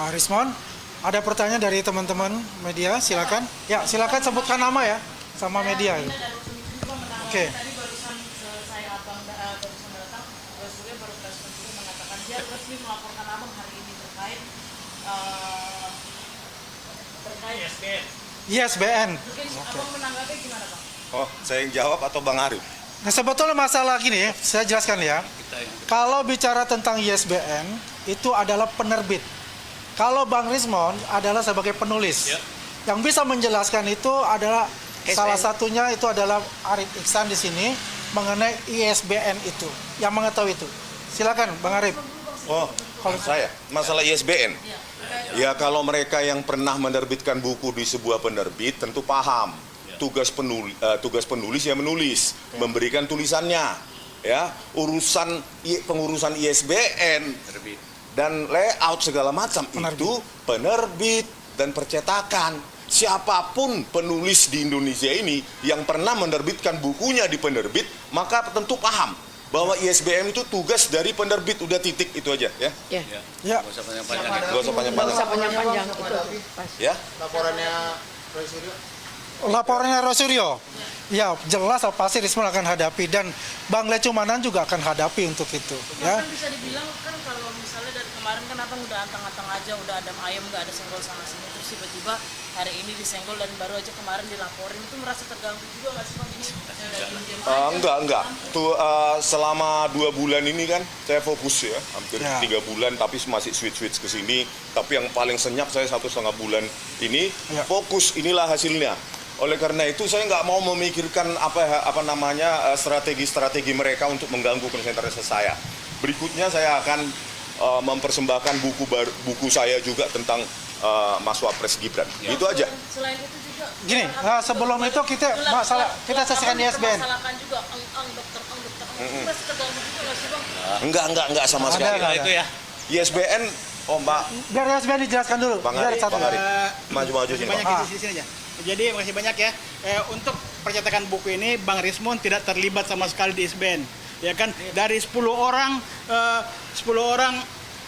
Rismon. Ada pertanyaan dari teman-teman media, silakan. Ya, silakan sebutkan nama ya sama media. Oke. Tadi barusan saya abang barusan datang, Surya baru respon juga mengatakan dia resmi melaporkan abang hari ini terkait ISBN. mungkin abang menanggapi gimana bang? Oh, saya yang jawab atau Bang Arif? Nah, sebetulnya masalah gini, saya jelaskan ya. Kalau bicara tentang ISBN, itu adalah penerbit. Kalau Bang Rismon adalah sebagai penulis. Yang bisa menjelaskan itu adalah salah satunya itu adalah Arif Iksan di sini mengenai ISBN itu. Yang mengetahui itu. Silakan Bang Arif. Oh, kalau saya masalah ISBN. Ya kalau mereka yang pernah menerbitkan buku di sebuah penerbit tentu paham. Tugas penulis ya menulis, memberikan tulisannya, ya pengurusan ISBN dan layout segala macam itu penerbit dan percetakan. Siapapun penulis di Indonesia ini yang pernah menerbitkan bukunya di penerbit, maka tentu paham bahwa ISBN itu tugas dari penerbit, udah titik itu aja ya. Ya. Ya. Gak usah Nggak usah panjang-panjang. panjang-panjang itu. Pas. Ya. Laporannya Roy Suryo. Laporannya Rosuryo, ya jelas pasti Rismon akan hadapi dan Bang Lecumanan juga akan hadapi untuk itu. Ya. Kan bisa dibilang kan kalau misalnya dari kemarin kan abang udah antang-antang aja, udah adem ayam, nggak ada senggol sana sini, terus tiba-tiba hari ini disenggol dan baru aja kemarin dilaporin, itu merasa terganggu juga nggak sih bang ini? Enggak. Tuh selama 2 bulan ini kan saya fokus ya, hampir 3 bulan tapi masih switch ke sini. Tapi yang paling senyap saya 1,5 bulan ini fokus, inilah hasilnya. Oleh karena itu saya nggak mau memikirkan strategi mereka untuk mengganggu konsentrasi saya. Berikutnya saya akan mempersembahkan buku saya juga tentang Mas Wapres Gibran. Itu aja. Selain itu juga Gini, sebelum itu kita selesaikan ISBN. masalahkan juga dokter itu masih terganggu juga nggak sih bang? Enggak sama sekali. Ada. Itu ya. ISBN, Mbak. Biar ISBN dijelaskan dulu. Bang Ari. Maju sini. Banyak di sini aja. Jadi makasih banyak ya. Untuk percetakan buku ini Bang Rismon tidak terlibat sama sekali di ISBN. Ya kan dari 10 orang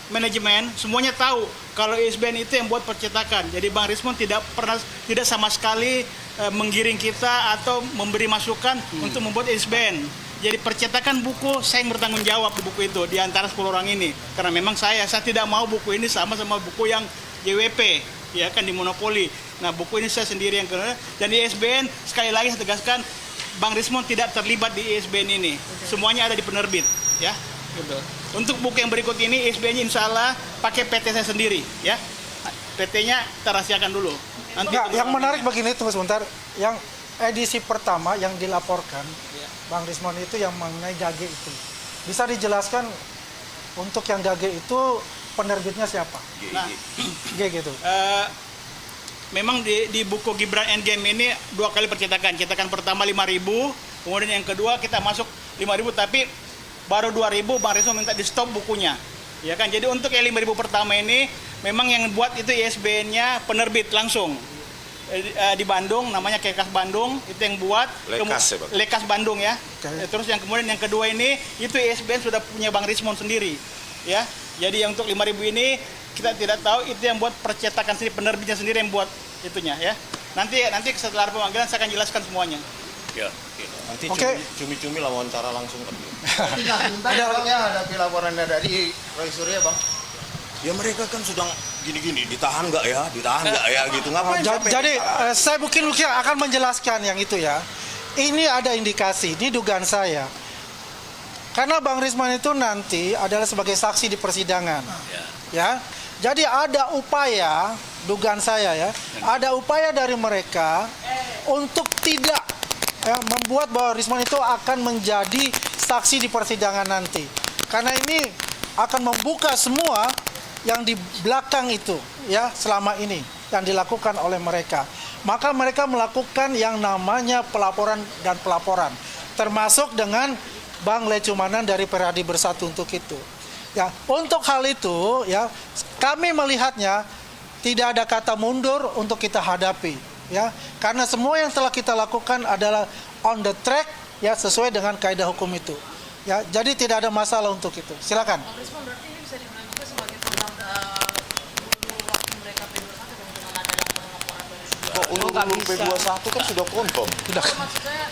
manajemen semuanya tahu kalau ISBN itu yang buat percetakan. Jadi Bang Rismon tidak sama sekali menggiring kita atau memberi masukan untuk membuat ISBN. Jadi percetakan buku saya yang bertanggung jawab di buku itu di antara 10 orang ini. Karena memang saya tidak mau buku ini sama buku yang JWP, ya kan di monopoli. Nah, buku ini saya sendiri yang kena. Dan di ISBN sekali lagi saya tegaskan Bang Rismon tidak terlibat di ISBN ini. Semuanya ada di penerbit, ya. Gitu. Untuk buku yang berikut ini ISBN-nya insya Allah pakai PT saya sendiri, ya. PT-nya kita rahasiakan dulu. Nanti Yang menarik begini, tunggu sebentar. Yang edisi pertama yang dilaporkan Bang Rismon itu yang mengenai Dage itu. Bisa dijelaskan untuk yang Dage itu penerbitnya siapa? Nah, gitu. Memang di buku Gibran Endgame ini 2 kali percetakan. Cetakan pertama 5.000, kemudian yang kedua kita masuk 5.000 tapi baru 2.000 Bang Rismon minta di stop bukunya. Ya kan? Jadi untuk yang 5.000 pertama ini memang yang buat itu ISBN-nya penerbit langsung. Di Bandung namanya Kekas Bandung itu yang buat Lekas Bandung ya. Terus yang kemudian yang kedua ini itu ISBN sudah punya Bang Rismon sendiri. Ya. Jadi yang untuk 5.000 ini kita tidak tahu itu yang buat percetakan sendiri, penerbitnya sendiri yang buat itunya ya. Nanti setelah pemanggilan saya akan jelaskan semuanya. Ya. Nanti cumi-cumi lah wawancara langsung kan. Ada bang ya hadapi laporannya dari Roy Suryo bang. Ya mereka kan sedang gini-gini, ditahan nggak ya gitu. Ngapain? Jadi saya mungkin akan menjelaskan yang itu ya. Ini ada indikasi, ini dugaan saya. Karena Bang Rismon itu nanti adalah sebagai saksi di persidangan. Ya. Jadi ada upaya, dugaan saya ya, ada upaya dari mereka untuk tidak membuat bahwa Rismon itu akan menjadi saksi di persidangan nanti. Karena ini akan membuka semua yang di belakang itu ya selama ini yang dilakukan oleh mereka. Maka mereka melakukan yang namanya pelaporan dan pelaporan, termasuk dengan Bang Lecumanan dari Peradi Bersatu untuk itu. Ya, untuk hal itu ya kami melihatnya tidak ada kata mundur untuk kita hadapi ya. Karena semua yang telah kita lakukan adalah on the track ya sesuai dengan kaidah hukum itu. Ya, jadi tidak ada masalah untuk itu. Silakan. Bang Rismon berarti ini bisa dibilang juga sebagai program waktu mereka P21 dengan ada laporan dari Ulur P21 kan sudah confirm. maksud saya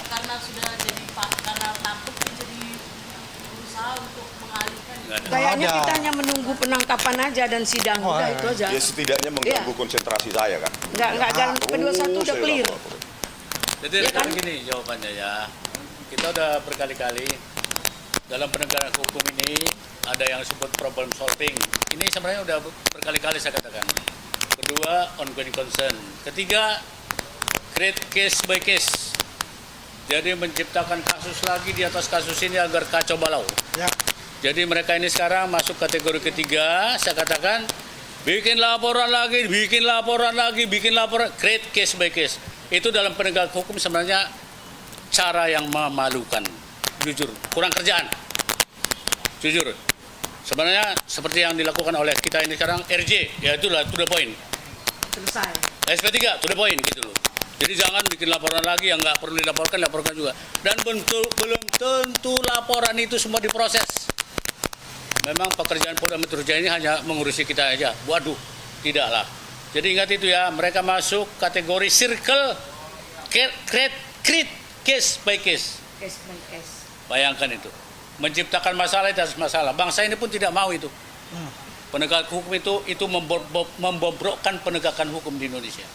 karena sudah jadi karena takut jadi berusaha untuk mengalihkan. Kayaknya kita hanya menunggu penangkapan aja dan sidang udah itu aja. Ya setidaknya mengganggu konsentrasi saya kan. Enggak jalan P21 udah clear. Jadi gini jawabannya ya. kita udah berkali-kali dalam penegakan hukum ini ada yang disebut problem solving. Ini sebenarnya udah berkali-kali saya katakan. Kedua, ongoing concern. Ketiga, create case by case. Jadi menciptakan kasus lagi di atas kasus ini agar kacau balau. Ya. Jadi mereka ini sekarang masuk kategori ketiga, saya katakan bikin laporan lagi, create case by case. Itu dalam penegakan hukum sebenarnya cara yang memalukan. Jujur, kurang kerjaan. Jujur. Sebenarnya seperti yang dilakukan oleh kita ini sekarang RJ, ya itulah to the point. Selesai. SP3 to the point gitu loh. Jadi jangan bikin laporan lagi yang nggak perlu dilaporkan, laporkan juga. Dan belum tentu laporan itu semua diproses. Memang pekerjaan Polda Metro Jaya ini hanya mengurusi kita aja. Waduh, tidaklah. Jadi ingat itu ya, mereka masuk kategori circle create case by case. Case by case. Bayangkan itu. Menciptakan masalah di atas masalah. Bangsa ini pun tidak mau itu. Penegak hukum itu membobrokkan penegakan hukum di Indonesia.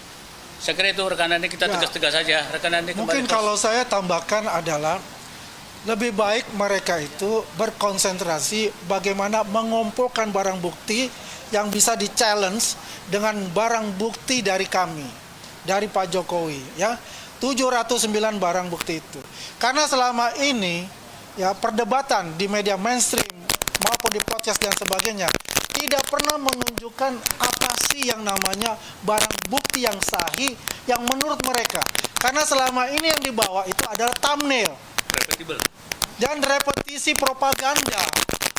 Saya kira itu rekanan ini kita tegas-tegas saja. Rekanan ini Mungkin kalau saya tambahkan adalah lebih baik mereka itu berkonsentrasi bagaimana mengumpulkan barang bukti yang bisa di-challenge dengan barang bukti dari kami, dari Pak Jokowi, ya. 709 barang bukti itu. Karena selama ini ya perdebatan di media mainstream maupun di podcast dan sebagainya tidak pernah menunjukkan apa sih yang namanya barang bukti yang sahih yang menurut mereka. Karena selama ini yang dibawa itu adalah thumbnail repetible dan repetisi propaganda.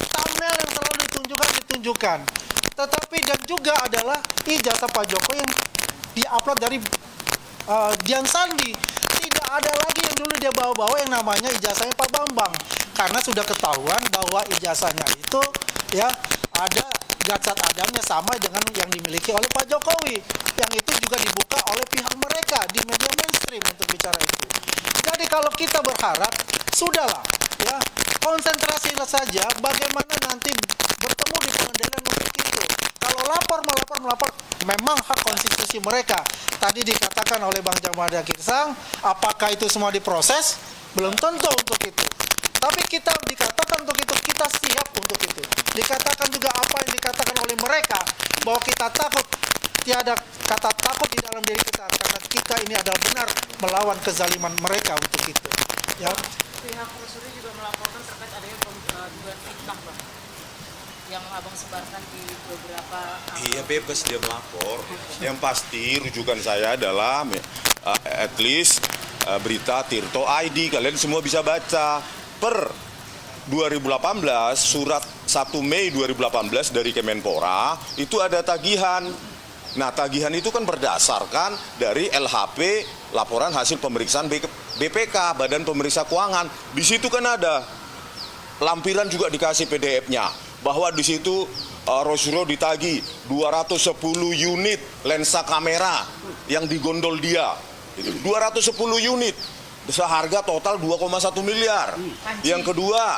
Thumbnail yang selalu ditunjukkan. Tetapi dan juga adalah ijazah Pak Jokowi yang diupload dari Dian Sandi. Tidak ada lagi yang dulu dia bawa-bawa yang namanya ijazahnya Pak Bambang. Karena sudah ketahuan bahwa ijazahnya itu ya ada gacat adamnya sama dengan yang dimiliki oleh Pak Jokowi. Yang itu juga dibuka oleh pihak mereka di media mainstream untuk bicara itu. Jadi kalau kita berharap, sudahlah ya, konsentrasilah saja bagaimana nanti bertemu di pengadilan untuk itu. Kalau melapor, memang hak konstitusi mereka. Tadi dikatakan oleh Bang Jamada Girsang, apakah itu semua diproses? Belum tentu untuk itu. Tapi kita dikatakan untuk itu, kita siap untuk itu. Dikatakan juga apa yang dikatakan oleh mereka, bahwa kita takut. Tiada kata takut di dalam diri kita, karena kita ini adalah benar melawan kezaliman mereka untuk itu. Ya. Pihak Polri juga melaporkan terkait adanya dugaan fitnah, Bang, yang abang sebarkan di beberapa. Iya, bebas dia melapor. Yang pasti rujukan saya adalah at least berita Tirto ID. Kalian semua bisa baca. Per 2018, surat 1 Mei 2018 dari Kemenpora, itu ada tagihan. Nah, tagihan itu kan berdasarkan dari LHP, laporan hasil pemeriksaan BPK, Badan Pemeriksa Keuangan. Di situ kan ada lampiran juga dikasih PDF-nya, bahwa di situ Rosro ditagi 210 unit lensa kamera yang digondol dia. 210 unit. Seharga total 2,1 miliar. Yang kedua,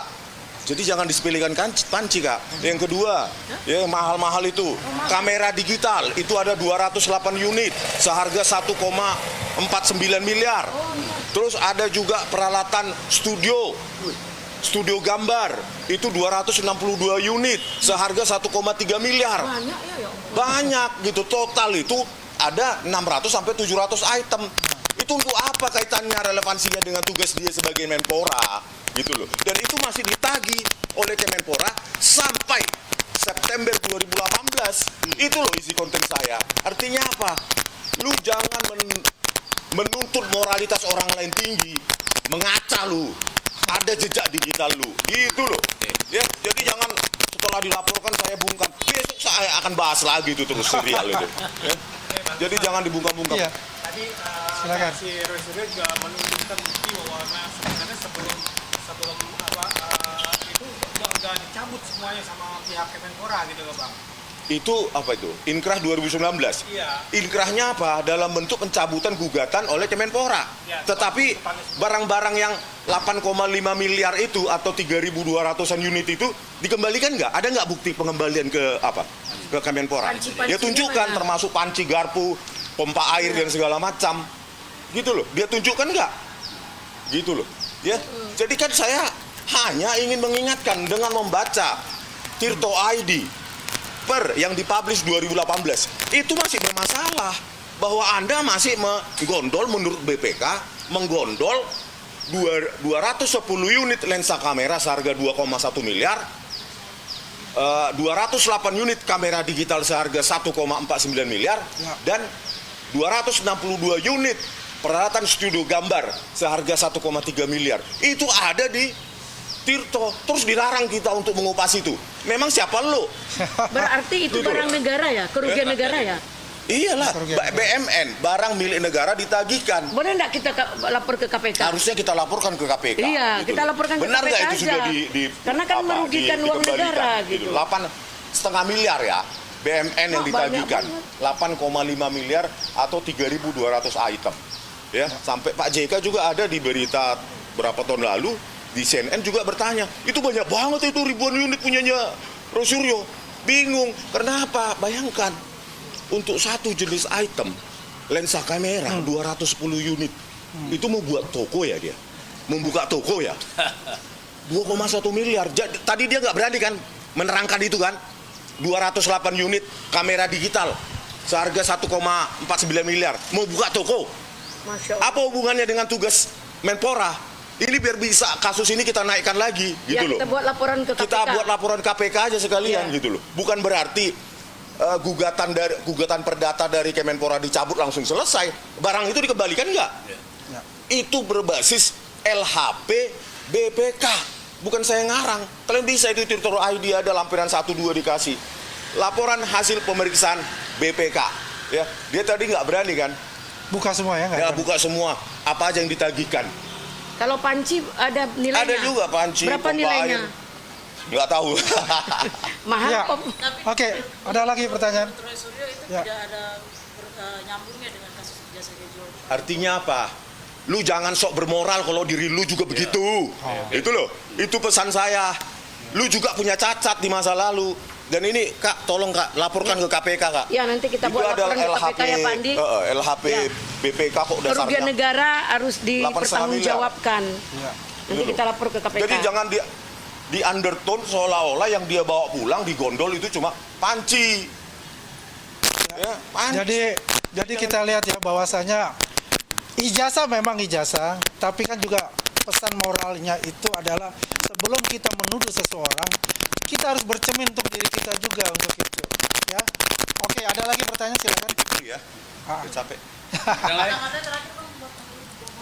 jadi jangan disepelekan panci, Kak. Yang kedua, ya mahal-mahal itu. Kamera digital itu ada 208 unit seharga 1,49 miliar. Terus ada juga peralatan studio gambar itu 262 unit seharga 1,3 miliar. Banyak gitu, total itu ada 600 sampai 700 item. Itu untuk apa kaitannya, relevansinya dengan tugas dia sebagai Menpora gitu loh. Dan itu masih ditagih oleh Kemenpora sampai September 2018. Itu loh isi konten saya. Artinya apa? Lu jangan menuntut moralitas orang lain tinggi, mengaca lu. Ada jejak digital lu. Gitu loh. Ya, jadi jangan setelah dilaporkan saya bungkam. Besok saya akan bahas lagi itu terus serial itu. Ya. Jadi jangan dibungkam-bungkam. Iya. Tadi Silakan. si Roy Suryo juga menunjukkan bukti bahwa sebenarnya sebelum itu udah dicabut semuanya sama pihak Kemenpora gitu loh, Bang. Itu apa itu? Inkrah 2019. Iya. Inkrahnya apa? Dalam bentuk pencabutan gugatan oleh Kemenpora. Ya, Tetapi barang-barang yang 8,5 miliar itu atau 3.200-an unit itu dikembalikan nggak? Ada nggak bukti pengembalian ke apa? Ke Kemenpora? Panci-pancinya Ya tunjukkan, mana? termasuk panci garpu, pompa air dan segala macam. Gitu loh. Dia tunjukkan nggak? Gitu loh. Ya, jadi kan saya hanya ingin mengingatkan dengan membaca Tirto ID yang dipublish 2018 itu masih bermasalah bahwa Anda masih menggondol menurut BPK menggondol 210 unit lensa kamera seharga 2,1 miliar, 208 unit kamera digital seharga 1,49 miliar, dan 262 unit peralatan studio gambar seharga 1,3 miliar. Itu ada di Tirto, terus dilarang kita untuk mengupas itu. Memang siapa lo? Berarti itu Gitu. barang negara ya, kerugian negara ya. Iyalah, BMN, barang milik negara ditagihkan. Boleh enggak kita lapor ke KPK? Harusnya kita laporkan ke KPK. Iya, gitu kita loh. laporkan ke Benar KPK nggak itu aja. sudah Karena kan merugikan uang dikembalikan, negara, gitu. 8,5 miliar ya BMN yang Wah, ditagihkan. banyak 8,5 miliar atau 3.200 item. Ya, sampai Pak JK juga ada di berita berapa tahun lalu di CNN juga bertanya, itu banyak banget itu ribuan unit punyanya Rosuryo. Bingung, kenapa? Bayangkan untuk satu jenis item lensa kamera 210 unit itu mau buat toko ya dia, membuka toko ya 2,1 miliar. Tadi dia nggak berani kan menerangkan itu kan, 208 unit kamera digital seharga 1,49 miliar mau buka toko. Masya Allah. Apa hubungannya dengan tugas Menpora? Ini biar bisa kasus ini kita naikkan lagi gitu Ya, loh. kita buat laporan ke KPK. Kita buat laporan KPK aja sekalian Ya. gitu loh. Bukan berarti gugatan perdata dari Kemenpora dicabut langsung selesai. Barang itu dikembalikan nggak? Ya. Itu berbasis LHP BPK. Bukan saya ngarang. Kalian bisa itu Tirto ID ada lampiran 1-2 dikasih. Laporan hasil pemeriksaan BPK. Ya, dia tadi nggak berani kan? Buka semua ya, nggak? Ya buka semua. Apa aja yang ditagihkan. Kalau panci ada nilainya? Ada juga panci. Berapa pompa nilainya? air. Nggak tahu. Mahal Ya. kok. Oke, ada lagi pertanyaan? Roy Suryo itu Ya. tidak ada nyambungnya dengan kasus jasa Gejo. Artinya apa? Lu jangan sok bermoral kalau diri lu juga begitu. Itu loh. Itu pesan saya. Lu juga punya cacat di masa lalu. Dan ini Kak, tolong Kak, laporkan ke KPK Kak. Ya, nanti kita Itu buat ada laporan ke KPK ya Pak Andi. LHP Ya. BPK kok Kerugian dasarnya. negara harus 8,5 dipertanggungjawabkan. Ya. Nanti Gitu kita loh. lapor ke KPK. Jadi jangan di undertone seolah-olah yang dia bawa pulang di gondol itu cuma panci. Ya, panci. Jadi kita lihat ya bahwasanya ijazah memang ijazah, tapi kan juga pesan moralnya itu adalah sebelum kita menuduh seseorang, kita harus bercermin untuk diri kita juga untuk itu. Ya, oke, ada lagi pertanyaan silakan. Ya. Ah. Udah capek. Yang lain?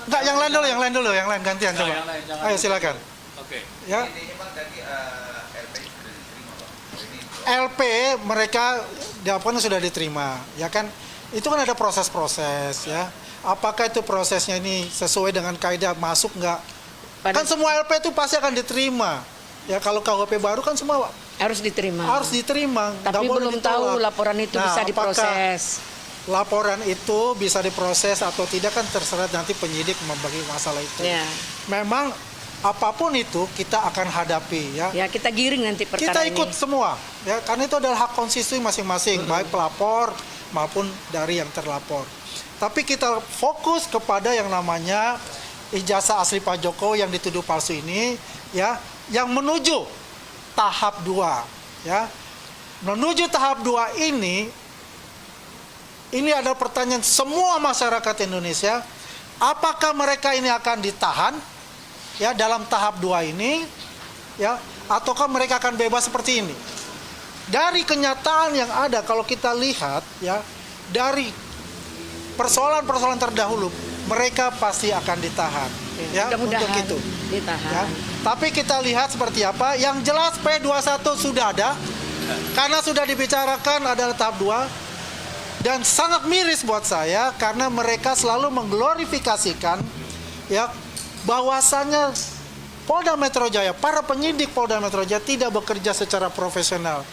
Enggak, yang lain dulu, yang lain gantian coba. yang lain, jangan. Ayo silakan. Oke. Ya. LP mereka dilaporkan sudah diterima, ya kan? Itu kan ada proses-proses, ya. Apakah itu prosesnya ini sesuai dengan kaidah masuk nggak? Kan semua LP itu pasti akan diterima. Ya kalau KUHP baru kan semua harus diterima. harus diterima. nggak Tapi boleh belum ditolak. tahu laporan itu Nah, bisa apakah diproses. Laporan itu bisa diproses atau tidak kan terserah nanti penyidik membagi masalah itu. Ya. Memang apapun itu kita akan hadapi, ya. Ya, kita giring nanti perkara Kita ini. ikut semua, ya, karena itu adalah hak konstitusi masing-masing, baik pelapor maupun dari yang terlapor. Tapi kita fokus kepada yang namanya ijazah asli Pak Jokowi yang dituduh palsu ini, ya, yang menuju tahap 2, ya. Menuju tahap 2 ini adalah pertanyaan semua masyarakat Indonesia, apakah mereka ini akan ditahan, ya, dalam tahap 2 ini, ya, ataukah mereka akan bebas seperti ini? Dari kenyataan yang ada, kalau kita lihat, ya, dari persoalan-persoalan terdahulu, mereka pasti akan ditahan, ya, Mudah-mudahan untuk itu. ditahan. Ya. Tapi kita lihat seperti apa. Yang jelas P21 sudah ada, karena sudah dibicarakan adalah tahap 2. Dan sangat miris buat saya karena mereka selalu mengglorifikasikan, ya, bahwasannya Polda Metro Jaya, para penyidik Polda Metro Jaya tidak bekerja secara profesional.